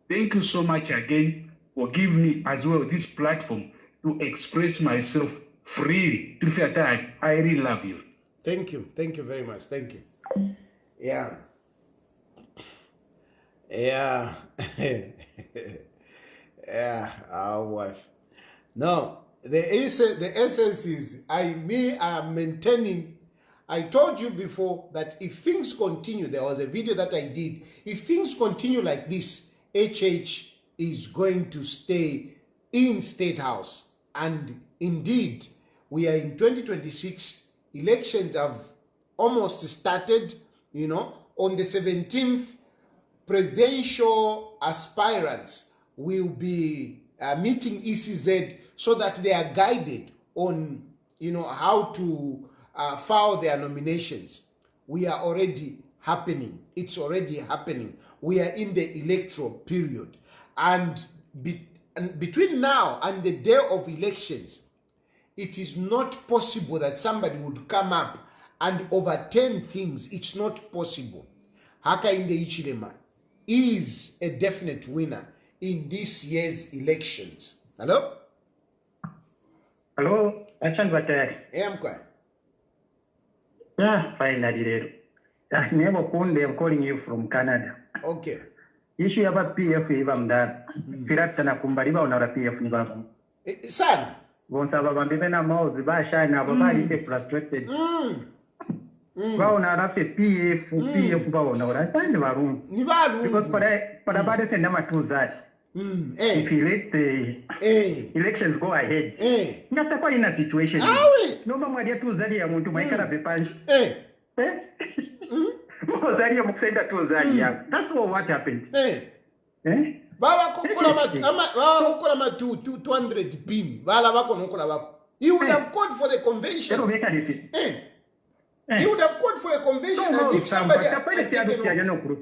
Thank you so much again for giving me as well this platform to express myself freely. I really love you. Thank you. Thank you very much. Thank you. Yeah. Yeah. Yeah, our wife. No, the essence is I am maintaining. I told you before that if things continue, there was a video that I did. If things continue like this, HH is going to stay in State House. And indeed, we are in 2026. Elections have almost started. You know, on the 17th, presidential aspirants will be meeting ECZ so that they are guided on, you know, how to file their nominations. We are already happening. It's already happening. We are in the electoral period. And between now and the day of elections, it is not possible that somebody would come up and overturn things. It's not possible. Hakainde Hichilema is a definite winner in this year's elections. Hello? Hello? Tayali. Yeah, I'm quiet. Yeah, finally. Name Kunde, I'm calling you from Canada. Okay. Issue about PF even that. Firata na kumbaliba unara PF ni babu. Sana. Gonsa baba mbena mauzi ba shine baba ite frustrated. Ba unara fe PF ba unara sana baru. Ni baru. Because para bade senda matuzari. If you let the elections go ahead, natakuwa in a situation. Noma mwadia tuzari ya muntu maikara pepanji. Mozari ya mukusenda tuzari ya. That's what happened. Baba kukula ma 200 pin. Bala bako nukula bako. He would have called for the convention. He would have called for a convention, and if somebody had taken over.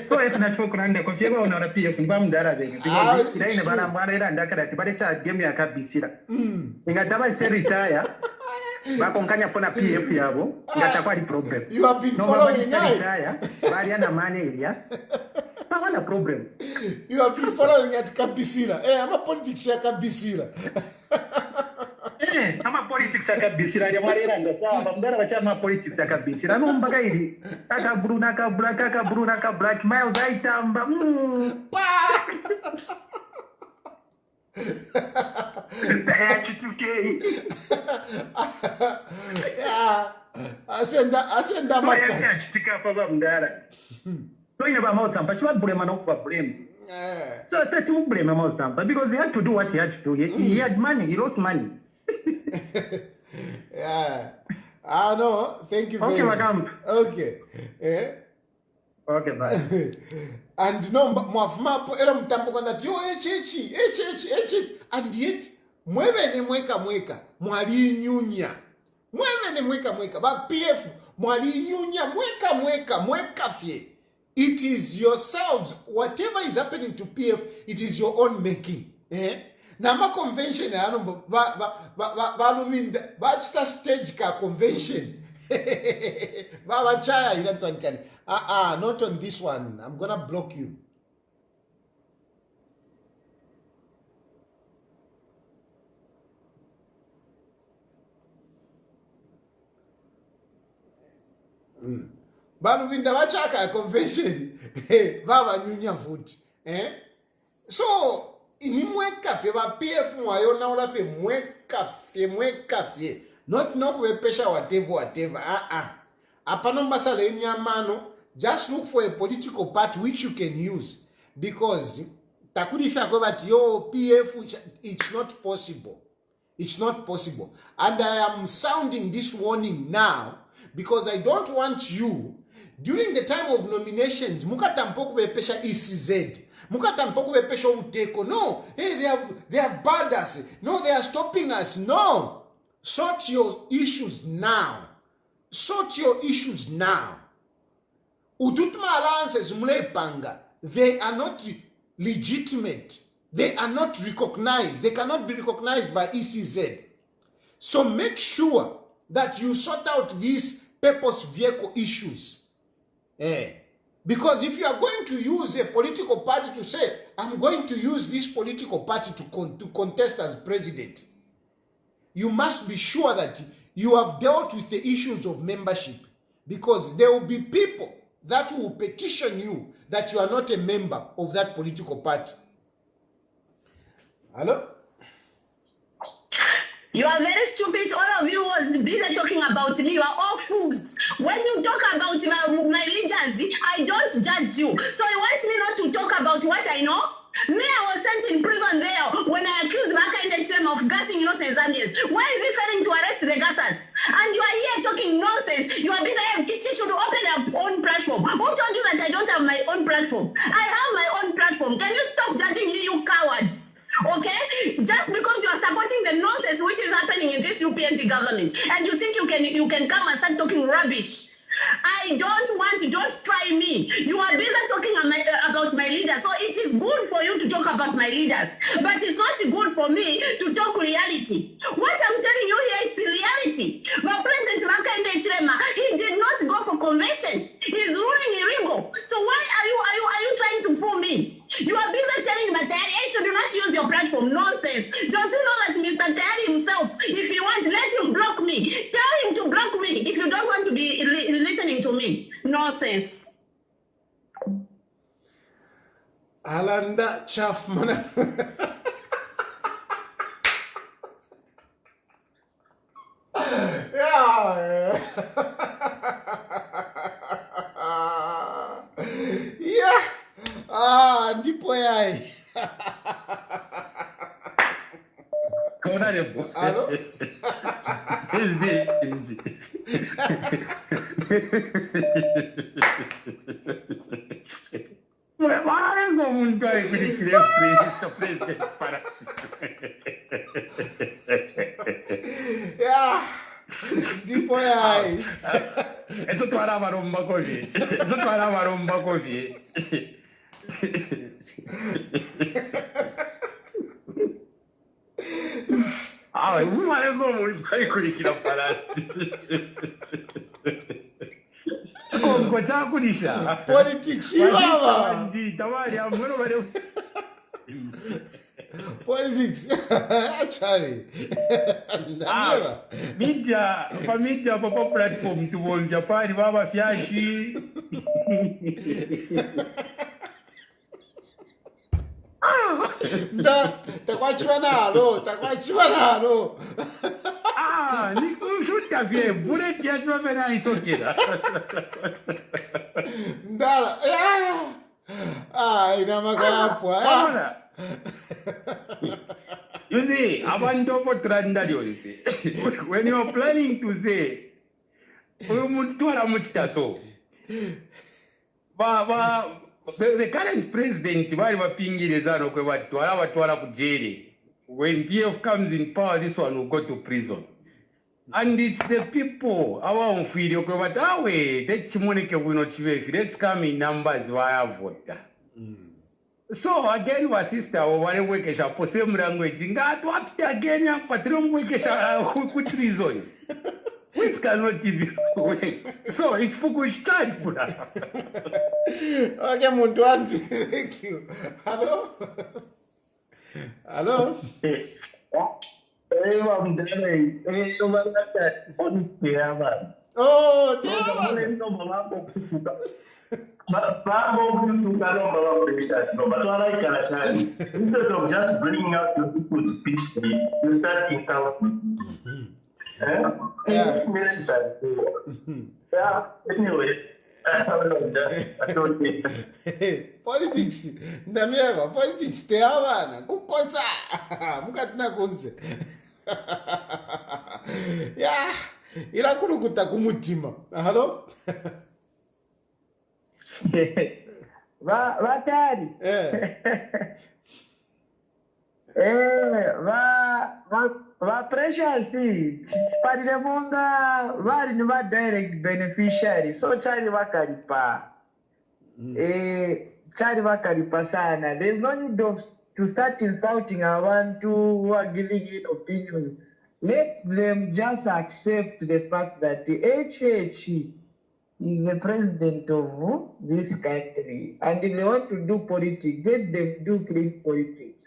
So if not for Kuranda, Kofiba on a PF from Bamdara, because it ain't about Marina and Dakar, but it's a game I can't be seen. In a double say retire, back on Kanya Pona PF Yabo, that's a quite problem. You have been following Mariana Mani, yeah? I want a problem. You have been following at Kabisila. Hey, I'm a politics at Kabisila. I'm a politics at Kabisila, and the Bamdara politics at Kabisila. No, Bagay, Taka Brunaka Black Miles, I tamba. Yeah, I send that my so you about Mosam, but you want blame and blame. So I said to blame Mosam, but because he had to do what he had to do. He had money, he lost money. Yeah. Ah, no, thank you very much. Okay. Okay, bye. And no, mwafuma era mtambo kwanda yo echechi, and yet mweve ne mweka mwali nyunya. Mweve ne mweka ba PF mwali nyunya mweka fie. It is yourselves, whatever is happening to PF, it is your own making. Nama convention ano ba stage ka convention. Ba chaya ilantonkani. Not on this one. I'm gonna block you. Baluvinda wachaka convention. Baba nyunya food. So inimweka fe ba PF mwayo na ula fe mweka fe. Not no pesha whatever. Apanomba sale nyamano. Just look for a political party which you can use, because takudi fako but yo PF, it's not possible. It's not possible. And I am sounding this warning now because I don't want you during the time of nominations mukatampoku bepesha ECZ, mukatampoku bepesha uteko. No, hey, they have barred us. No, they are stopping us. No, sort your issues now. Sort your issues now. Ututuma alliances mulepanga, they are not legitimate. They are not recognized. They cannot be recognized by ECZ. So make sure that you sort out these purpose vehicle issues. Because if you are going to use a political party to say, I'm going to use this political party to contest as president, you must be sure that you have dealt with the issues of membership, because there will be people that will petition you that you are not a member of that political party. Hello? You are very stupid. All of you was busy talking about me. You are all fools. When you talk about my leaders, I don't judge you. So you want me not to talk about what I know? Me, I was sent in prison there when I accused Baka in the term of gassing innocent Zambians. Why is he failing to arrest the gassers? And you are here talking nonsense. You are busy. She should open her own platform. Who told you that I don't have my own platform? I have my own platform. Can you stop judging me, you cowards? Okay? Just because you are supporting the nonsense which is happening in this UPND government, and you think you can come and start talking rubbish. I don't try me. You are busy talking about my leaders. So it is good for you to talk about my leaders, but it's not good for me to talk reality. What I'm telling you here, it's reality. But President Makinde Chilema, he did not go for convention. He's ruling illegal. So why are you trying to fool me? You are busy telling me that Tayali should not use your platform. Nonsense. Don't you know that Mr. Tayali himself, if you want, let him block me. Tell him to block me if you don't want to be listening to me. Nonsense. Alanda Chaffman. Yeah. Yeah. Ndipo yai. Hello? Why no mundo aí que ele presidente para. Ndipo yai. Eso tu ara maromba kovi. Eso tu ara maromba kovi. Ah, uma vez no mundo aí que ele para. Kongo chakulisha. Politics baba. Tawali amuro bare. Politics. Achari. Media, família, papa platform tu bom Japani baba fiashi. Takwachiwa nalo. Ah, ni kushuta vye bullet ya chwa na isokera. Ndala. Ina makapwa. You see, abantu potrandalio you see. When you are planning to say, umutwala muchitaso. The current president bali bapingirezana kwe bati twala kujeri. When PF comes in power, this one will go to prison. And it's the people, our own video, but let's come in numbers via voter. So again, my sister, whatever same language, again, with reason. Which cannot be. So it's Fukushita. Okay, Muntuanti, thank you. Hello? Hello? Oh, instead of just bringing out the people's speech, you start insulting. It's necessary. Anyway. Politics ndameva politics teavana kukosa mukatina kunze ya irakulukuta kumutima. Hello? Vatari. Va precious parire monga vari ni va direct beneficiary, so chari vakaripa sana. There's no need to start insulting abantu who are giving it opinions. Let them just accept the fact that the HH is the president of this country, and if they want to do politics, let them do clean politics.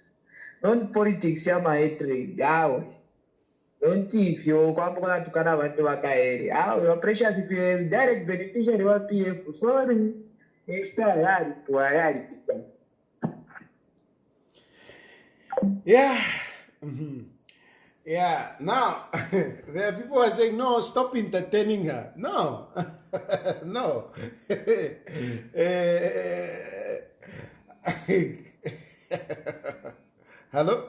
Don't politics yama hatred. Don't if you come to Canada to Wakaeri. Your precious if you direct beneficiary of PF, sorry. Yeah. Yeah. Now, there are people who are saying, no, stop entertaining her. No. No. Hello?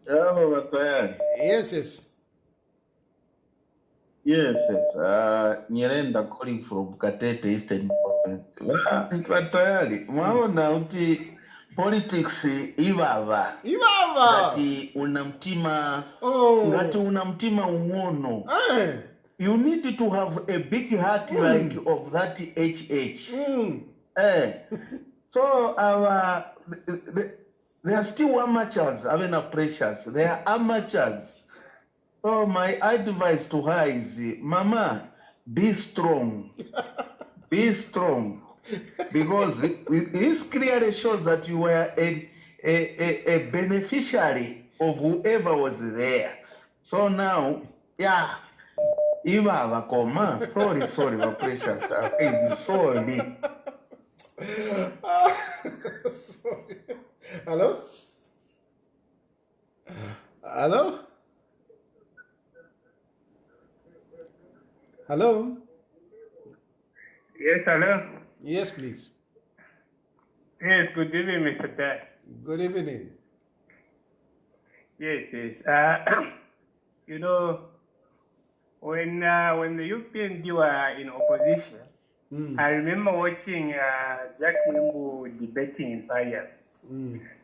Hello, Tayali. Yes. Yes. Nyerenda calling from Katete, Eastern Province. Tayali, mwaona uti politics ibava. Ngati unamtima umono. You need to have a big heart like of that HH. So they are still amateurs, I mean precious. They are amateurs. So my advice to her is, Mama, be strong. Be strong. Because this clearly shows that you were a beneficiary of whoever was there. So now, yeah, Iva Vakoma, sorry, my precious. Sorry. Sorry. Hello? Hello? Hello? Yes, hello? Yes, please. Yes, good evening, Mr. Ted. Good evening. Yes. you know, when the UPND were in opposition, I remember watching Jack Mwimbu debating in Fire.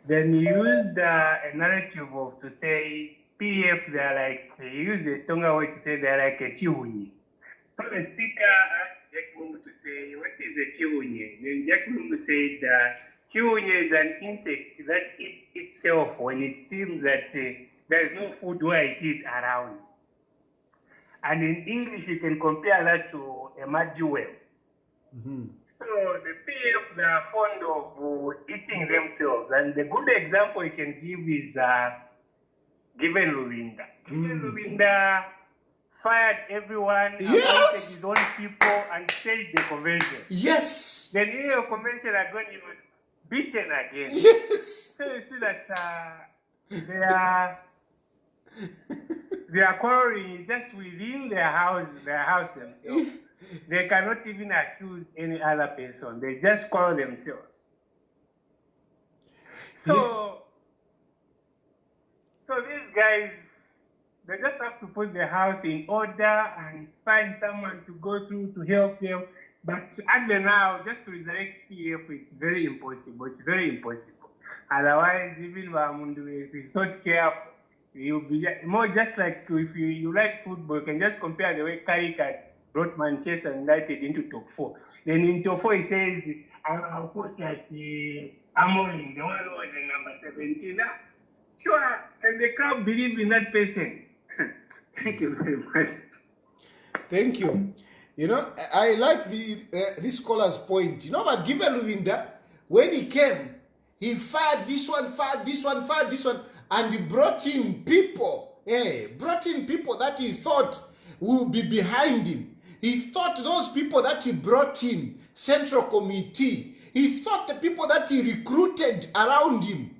Then he used a narrative of to say PF, they're like, he used a Tonga way to say they're like a Chiwunyi. So the speaker asked Jack Mwimbu to say, what is a Chiwunyi? Then Jack Mwimbu said, Chiwunyi is an insect that eats itself when it seems that there is no food where it is around. And in English, you can compare that to a muddy well. So the PF, they are fond of eating themselves. And the good example you can give is Given Luvinda. Given Luvinda fired everyone, appointed his own people, and staged the convention. Yes. The New York convention again, he was beaten again. Yes. So you see that they are quarreling just within their house themselves. They cannot even accuse any other person. They just quarrel themselves. So these guys, they just have to put the house in order and find someone to go through to help them. But at the now, just to resurrect PF, it's very impossible. It's very impossible. Otherwise, even Wamundu, if he's not careful, you'll be more just like if you like football, you can just compare the way Carrick brought Manchester United into top 4. Then in top 4, he says, I'll put at Amorim, the one who was in number 17. Sure, and the crowd believe in that person. Thank you very much. Thank you. You know, I like this scholar's point. You know, but Given Luvinda, when he came, he fired this one, fired this one, fired this one, and he brought in people. Brought in people that he thought will be behind him. He thought those people that he brought in, Central Committee, he thought the people that he recruited around him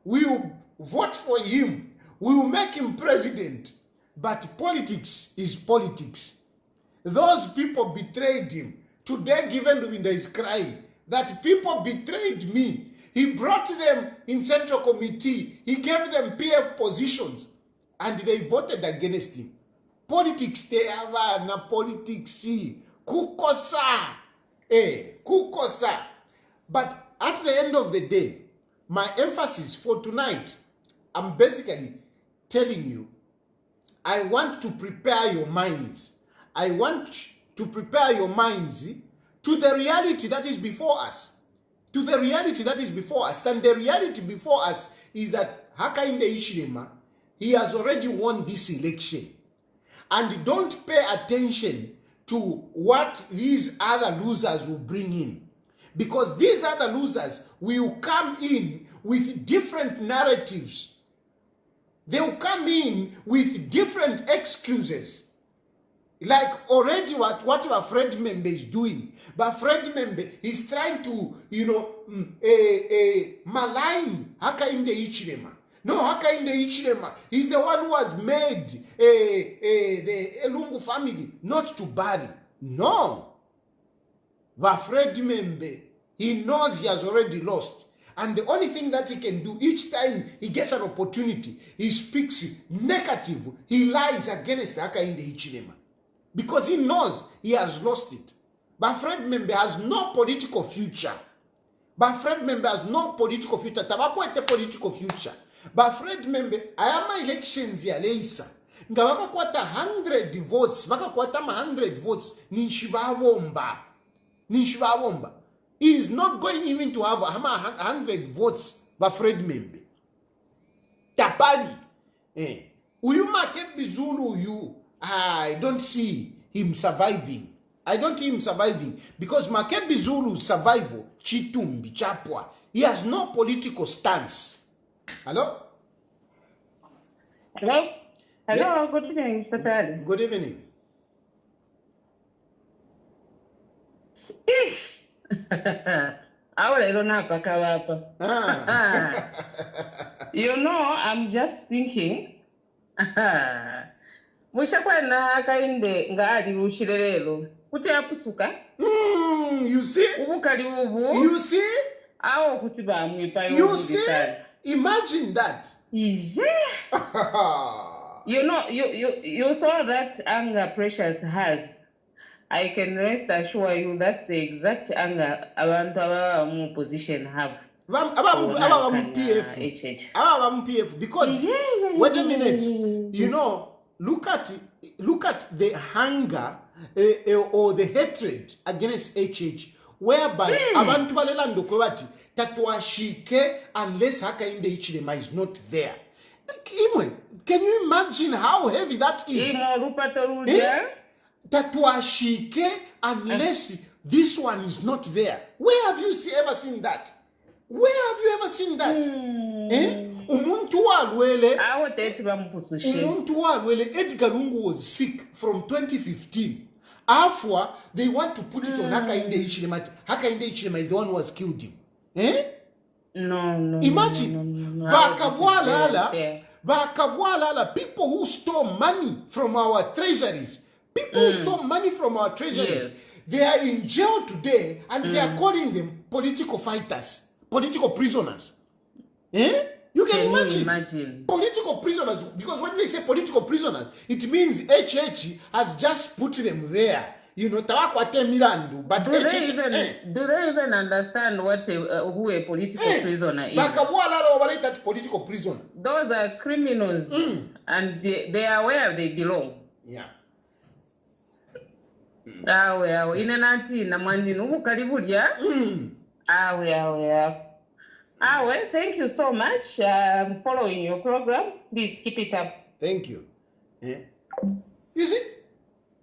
will vote for him, will make him president. But politics is politics. Those people betrayed him. Today, Given Luvinda is crying that people betrayed me. He brought them in Central Committee. He gave them PF positions. And they voted against him. Politics, they have na politics. Kukosa. Kukosa. But at the end of the day, my emphasis for tonight, I'm basically telling you, I want to prepare your minds. I want to prepare your minds to the reality that is before us. To the reality that is before us. And the reality before us is that Hakainde Hichilema, he has already won this election. And don't pay attention to what these other losers will bring in. Because these other losers will come in with different narratives. They will come in with different excuses. Like already what Fred Membe is doing. But Fred Membe is trying to, malign Hakainde Hichilema. No, Hakainde Hichilema is the one who has made the Elungu family not to bury. No. But Fred Membe, he knows he has already lost. And the only thing that he can do each time he gets an opportunity, he speaks negative. He lies against Hakainde Hichilema. Because he knows he has lost it. But Fred Membe has no political future. But Fred Membe has no political future. Tabako ete political future. But Fred Membe, ayama elections ya leisa. Nga waka kwata 100 votes. Waka kwata 100 votes. Ninshibawomba. He is not going even to have 100 votes. But Fred Membe. Tapali. Uyuma Kebizulu you. I don't see him surviving. I don't see him surviving because Makebi Zulu's survival, Chitumbi, Chapwa, he has no political stance. Hello? Hello? Hello, Yeah. Good evening, Mr. Tayali. Good evening. I don't know, Pakawapa. You know, I'm just thinking. Mushakwena Hakainde ngari ushirelelo. Kuti apusuka? You see? Ubukali ubu. You see? Awo kuti bamwipa You see? Imagine that. Yeah. You know, you saw that anger Precious has. I can rest assure you that's the exact anger abantu abamu position have. PF because wait a minute, you know, look at the hunger or the hatred against HH, whereby abantu balelando kwati tatuashike unless Hakainde Hichilema is not there. Can you imagine how heavy that is? Tatuashike unless this one is not there. Where have you ever seen that? Where have you ever seen that? Umuntu walwele Edgar Lungu was sick from 2015. After they want to put it on Hakainde Hichilema. Hakainde Hichilema is the one who has killed him. No. Imagine. Bakabwalala, people who stole money from our treasuries. People who stole money from our treasuries. They are in jail today and they are calling them political fighters, political prisoners. You can imagine. Political prisoners, because when they say political prisoners, it means HH has just put them there. You know, but do they even understand what who a political prisoner is? That political prisoner. Those are criminals, and they are where they belong. Yeah. Thank you so much. I'm following your program. Please keep it up. Thank you. You see,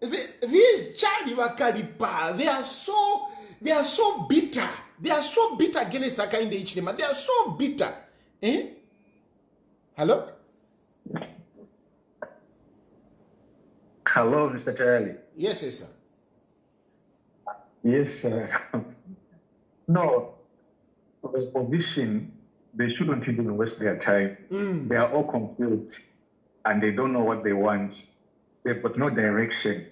these Charlie Wakalipa, they are so bitter. They are so bitter against Hakainde Hichilema. They are so bitter. Hello? Hello, Mr. Tayali. Yes, sir. Yes, sir. No, the opposition, they shouldn't even waste their time. They are all confused and they don't know what they want. They've got no direction.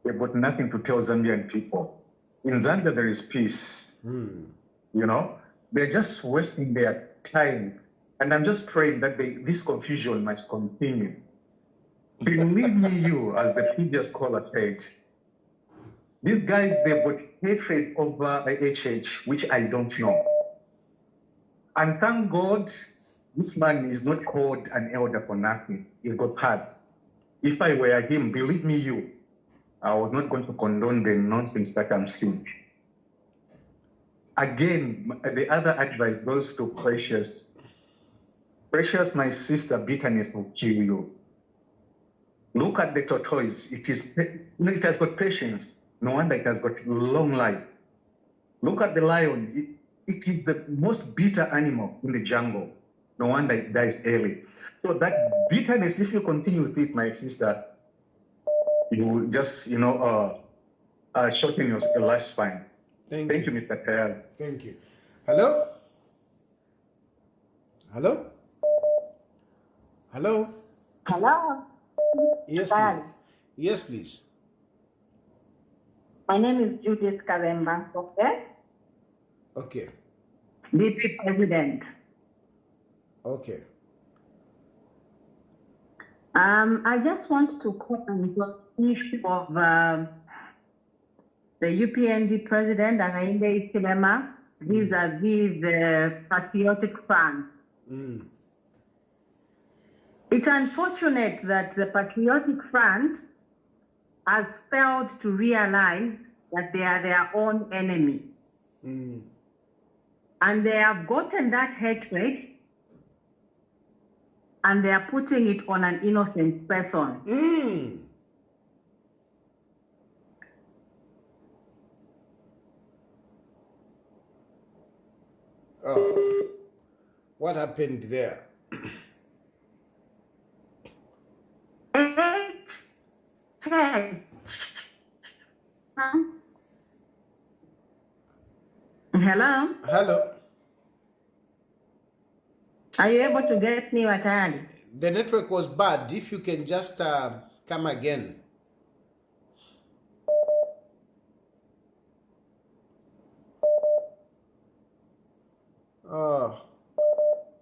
They've got nothing to tell Zambian people. In Zambia, there is peace. You know, they're just wasting their time. And I'm just praying that this confusion must continue. Believe me, as the previous caller said, these guys, they've got hatred over HH, which I don't know. And thank God, this man is not called an elder for nothing. He's got heart. If I were him, believe me, I was not going to condone the nonsense that I'm seeing. Again, the other advice goes to Precious. Precious, my sister, bitterness will kill you. Look at the tortoise. It has got patience. No wonder it has got long life. Look at the lion. It is the most bitter animal in the jungle. No wonder it dies early. So that bitterness, if you continue with it, my sister, you will just, shorten your lifespan. Thank you, Mr. Tayali. Thank you. Hello? Hello? Hello? Hello? Yes, please. Yes, please. My name is Judith Kavemba, okay? Okay. VP President. Okay. I just want to comment on the issue of the UPND President, Hakainde Hichilema, vis-a-vis the Patriotic Front. It's unfortunate that the Patriotic Front has failed to realize that they are their own enemy. And they have gotten that hatred and they are putting it on an innocent person. Oh, what happened there? Hello? Hello? Are you able to get me, Watayali? The network was bad. If you can just come again.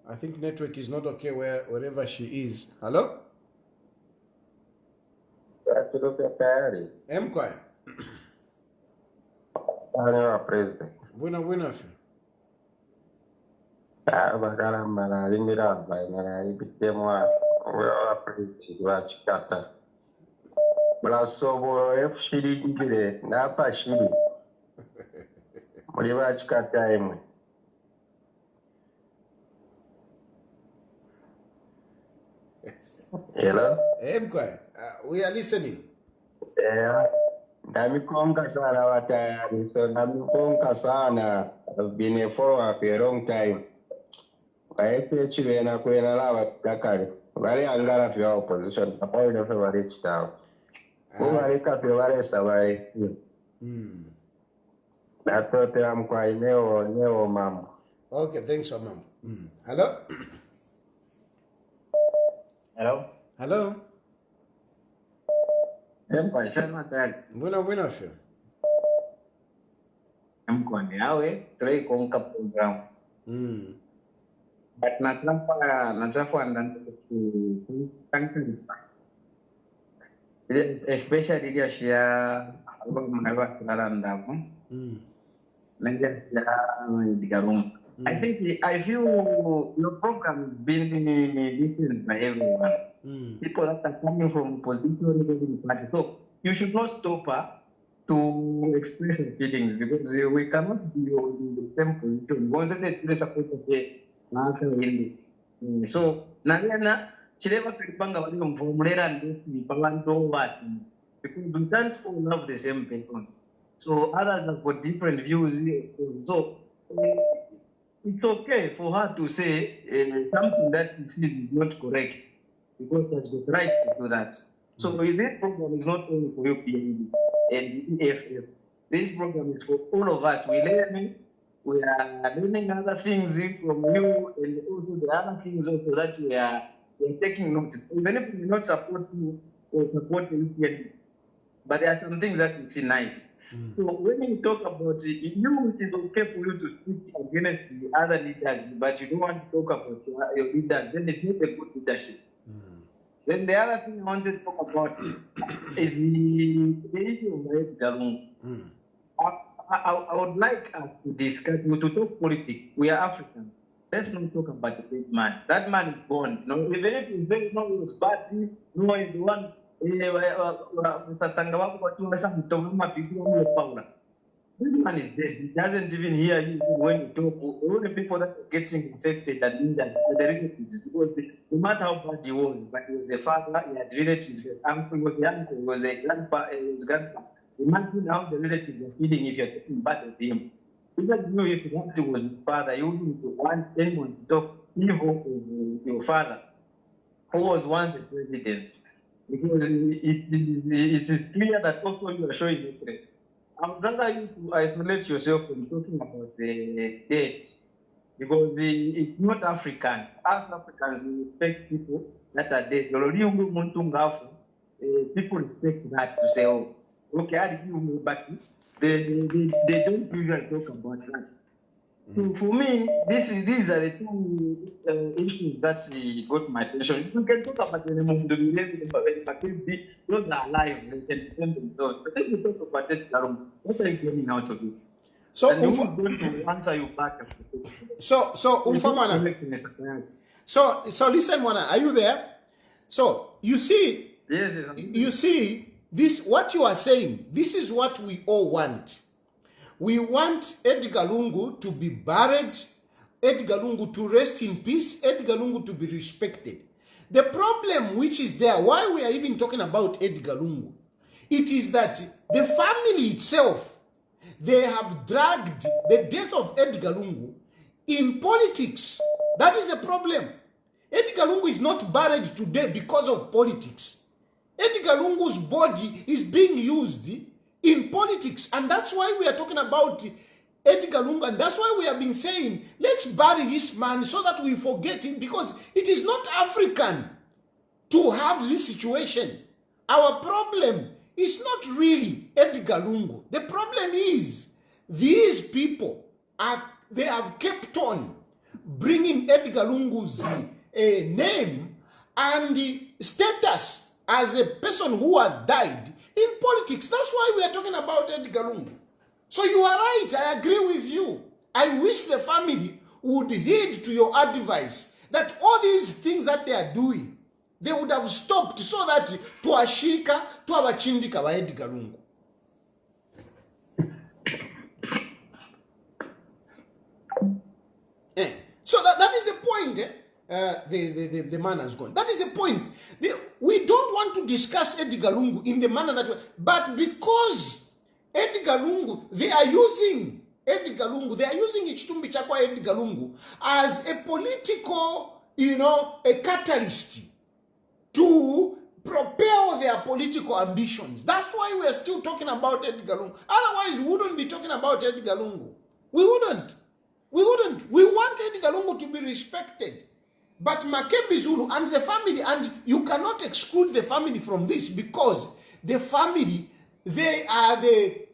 I think network is not okay wherever she is. Hello? Ethiopia tayari. Mkwa. Wa president. Buena fe. Bakala mala limira ba na ibitemwa wa president wa chikata. Bala sobo shiri ngire na pa shiri. Muri ba chikata imwe. Hello? Mkwa, we are listening. Yeah. Namikonga sana wa Tayali. So namikonga sana. I've been a follower for a long time. Kaepe chiwe na kwena lawa kakari. Wale angara for your opposition. Apo ina fe wale chitao. Wale kape wale sawae. Natote amkwa neo mambo. Okay, thanks for mom. Hello? Hello? Mkwa shama tayari. Buena fe. Mkwa ni awe. Tray konka program. But nataka ndani especially dia shia mnawa kulala ndapo. Nanja shia digarum. I think I feel your program is being listened by everyone. People that are coming from position party. So you should not stop her to express your feelings because we cannot be in the same position. Once they support so nariana chileva kulipanga wali mvumulera ndisi palanto wati because we don't all love the same person. So others have got different views. So it's okay for her to say something that is not correct because she has the right to do that. So this program is not only for you PND and EFF. This program is for all of us. We are learning other things from you and also the other things also that we are taking note. Even if we do not support you or support the EPN, but there are some things that it's nice. So when you talk about it, it is okay for you to speak against the other leaders, but you don't want to talk about your leaders, then it's not a good leadership. Then the other thing I want to talk about is the issue of the room. I would like us to discuss, to talk politics. We are Africans. Let's not talk about the big man. That man is gone. No, even if he's very no, he was bad, no, he's the one. This man is dead. He doesn't even hear you when you talk. All the people that are getting infected and injured, the relatives, because no matter how bad he was, but he was a father, he had relatives, his uncle, he was the uncle, he was a grandpa, his grandpa. Imagine how the relatives are feeling if you're talking bad of him. Even you, if that was his father, you wouldn't want anyone to talk evil of your father, who was once the president. Because it is clear that also you are showing interest. I would rather you to isolate yourself from talking about the dead. Because it's not African. As Africans, we respect people that are dead. People respect that to say, oh, okay, I give you, but they don't usually talk about that. So for me, these are the two issues that got my attention. You can talk about the those are alive, they can defend themselves. But if you talk about it, what are you getting out of it? So and who's going to answer you back? So listen, Mwana, are you there? So you see, yes, you see. This, what you are saying, this is what we all want. We want Edgar Lungu to be buried, Edgar Lungu to rest in peace, Edgar Lungu to be respected. The problem which is there, why we are even talking about Edgar Lungu, it is that the family itself, they have dragged the death of Edgar Lungu in politics. That is the problem. Edgar Lungu is not buried today because of politics. Edgar Lungu's body is being used in politics, and that's why we are talking about Edgar Lungu, and that's why we have been saying, let's bury this man so that we forget him, because it is not African to have this situation. Our problem is not really Edgar Lungu. The problem is these people, they have kept on bringing Edgar Lungu's name and status as a person who has died in politics. That's why we are talking about Edgar Lungu. So you are right, I agree with you. I wish the family would heed to your advice that all these things that they are doing, they would have stopped so that tuashika, tuawachindika wa Edgar Lungu. So that is the point. The man has gone. That is the point. We don't want to discuss Edgar Lungu in the manner that but because Edgar Lungu, they are using Edgar Lungu, they are using Ichitumbi Chakwa Edgar Lungu as a political, a catalyst to propel their political ambitions. That's why we are still talking about Edgar Lungu. Otherwise, we wouldn't be talking about Edgar Lungu. We wouldn't. We want Edgar Lungu to be respected. But Makebi Zulu and the family, and you cannot exclude the family from this because the family, they are the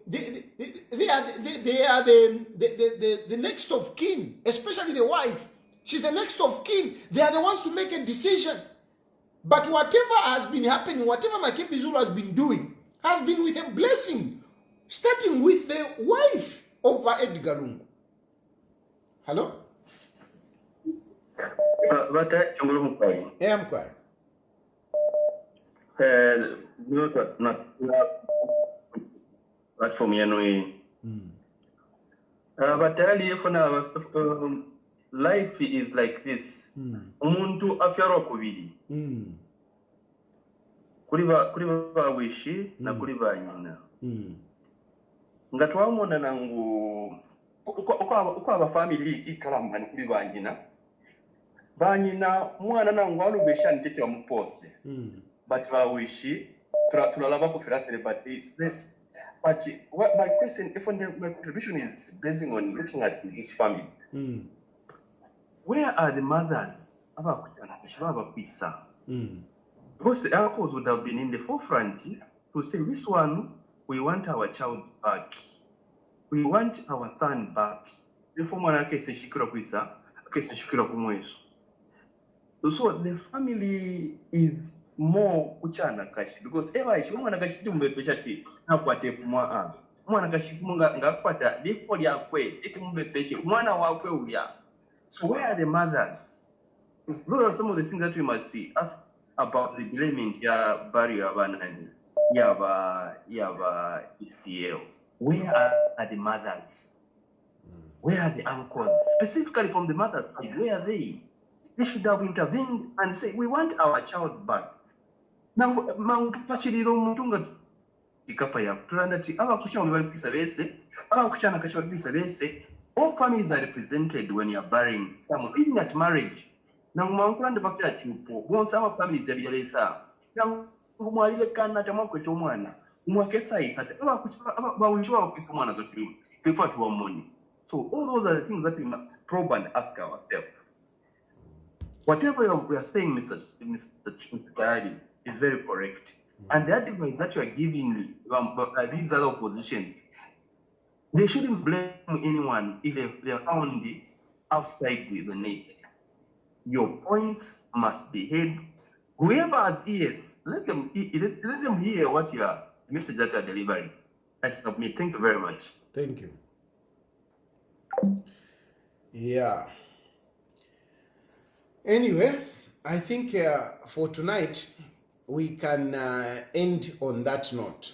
next of kin, especially the wife. She's the next of kin. They are the ones to make a decision. But whatever has been happening, whatever Makebi Zulu has been doing, has been with a blessing, starting with the wife of Edgar Lungu. Hello? Yeah, I'm quiet. Platform yanoi. But Tayali, life is like this. Umuntu afyarwa kubiri. Kuri ba wishi na kuri ba nyina. Ngatwamona nangu uko aba family ikalamba kuri ba nyina. Banyina mwana nangu alubesha ntete wa mupose. But ba wishi tunalaba kufira but this. But my question, my contribution is basing on looking at his family. Where are the mothers? Because the uncles would have been in the forefront to say, this one, we want our child back. We want our son back. So the family is more uchana kashi because ever ishi mwana kashi tumbepeshati na kwate mwa mwana kashi munga ngakwata before ya kwe ekimbepeshe mwana wakwe uya. So where are the mothers? Those are some of the things that we must see. Ask about the blaming ya barrier banani yaba ECL. Where are the mothers? Where are the uncles? Specifically from the mother's side, where are they? They should have intervened and say, we want our child back. Now, Pachiro Mutunga Tikapaya, Turanati, our Kushan will be Savese, our Kushana Kasha be Savese. All families are represented when you are burying someone, even at marriage. Now, Mankuran the Bafia Chupo, once our families are Yalesa. Now, Muali Kana Tamako to one, Mwakesa is at our Kushamana before to our money. So, all those are the things that we must probe and ask ourselves. Whatever we are saying, Mr. Tayali, is very correct. And the advice that you are giving these other oppositions, they shouldn't blame anyone if they are found outside the net. Your points must be heard. Whoever has ears, let them hear what you are, the message that you are delivering. I submit. Thank you very much. Thank you. Yeah. Anyway, I think for tonight, we can end on that note.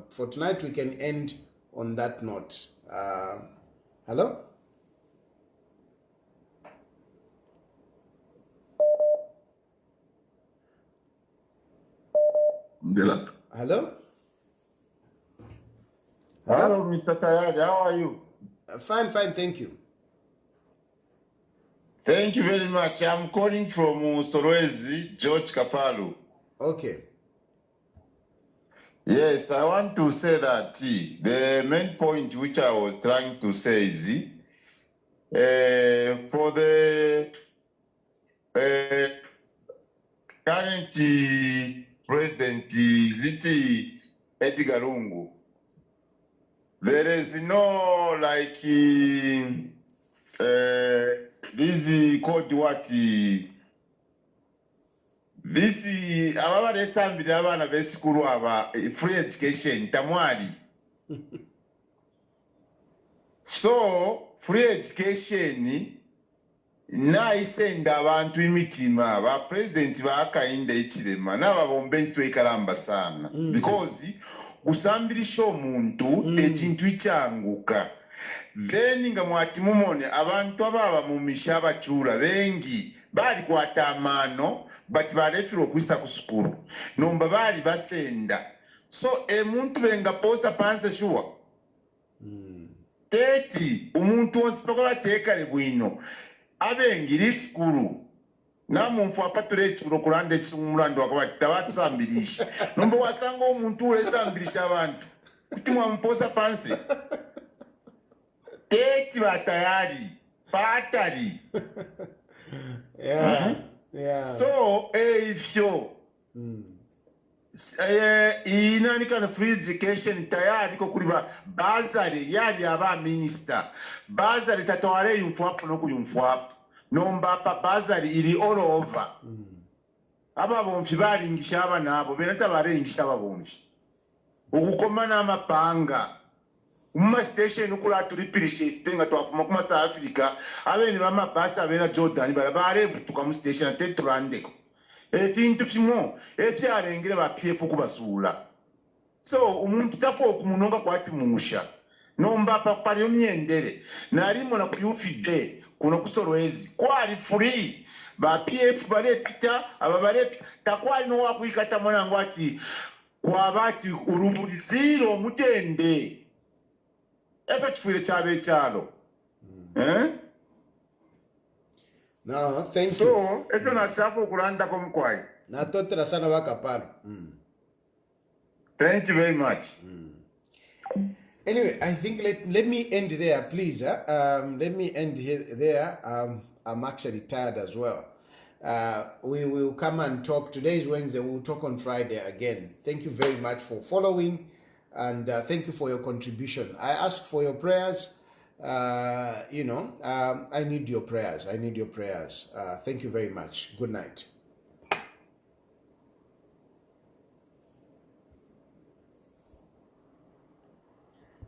For tonight, we can end on that note. Hello? Hello? Hello, Mr. Tayali. How are you? Fine, thank you. Thank you very much. I'm calling from Sorwezi, George Kapalu. Okay. Yes, I want to say that the main point which I was trying to say is for the current president, Edgar Lungu, there is no like this called what the This ababa lesambira abana besikuru aba free education tamwali. So free education naisenda abantu imitima ba president bakainde ikirema n'ababombe ntwekaramba sana because kusambirisha omuntu ekintu icyanguka then nga mwati mumone abantu ababa mu mishaba chura bengi bali kwata amano but barefiro kwisa kusukuru nomba bali basenda so emuntu benga posta panse shuwa teti umuntu onse pakola tekale bwino abengiri sukuru namuntu apature ekiro kulande ekimulando akabati tabatsambirisha nomba wasanga omuntu ulesambirisha abantu kuti mwamuposa panse teti batayali patali yeah. So ifyo inani kana free education tayari ko kuri ba bazari yali aba minister bazari tatware yumfwapo no kuyumfwapo nomba pa bazari iri all over aba bomfi baringisha aba nabo benata baringisha aba bomfi ukukomana amapanga uma station ukula turipirishe tenga twafuma kuma South Africa abeni bama basa abena Jordan barabare butuka mu station ateturandeko efintu fimo ekyarengere ba PF kubasula so umuntu tafo okumunonga kwati musha nomba papa yo myendere narimo na kuyufide kuno kusorwezi kwali free ba PF barepita ababarepita takwali no wakwikata mwanangu ati kwa bati urumburiziro mutende ebe chifire chabe chalo No, thank you. So, eto na safo kulanda kwa mkwai. Na totera sana wakapano. Thank you very much. Anyway, I think let me end there, please. Let me end there. I'm actually tired as well. We will come and talk. Today is Wednesday. We'll talk on Friday again. Thank you very much for following, and thank you for your contribution. I ask for your prayers. I need your prayers. Thank you very much. Good night.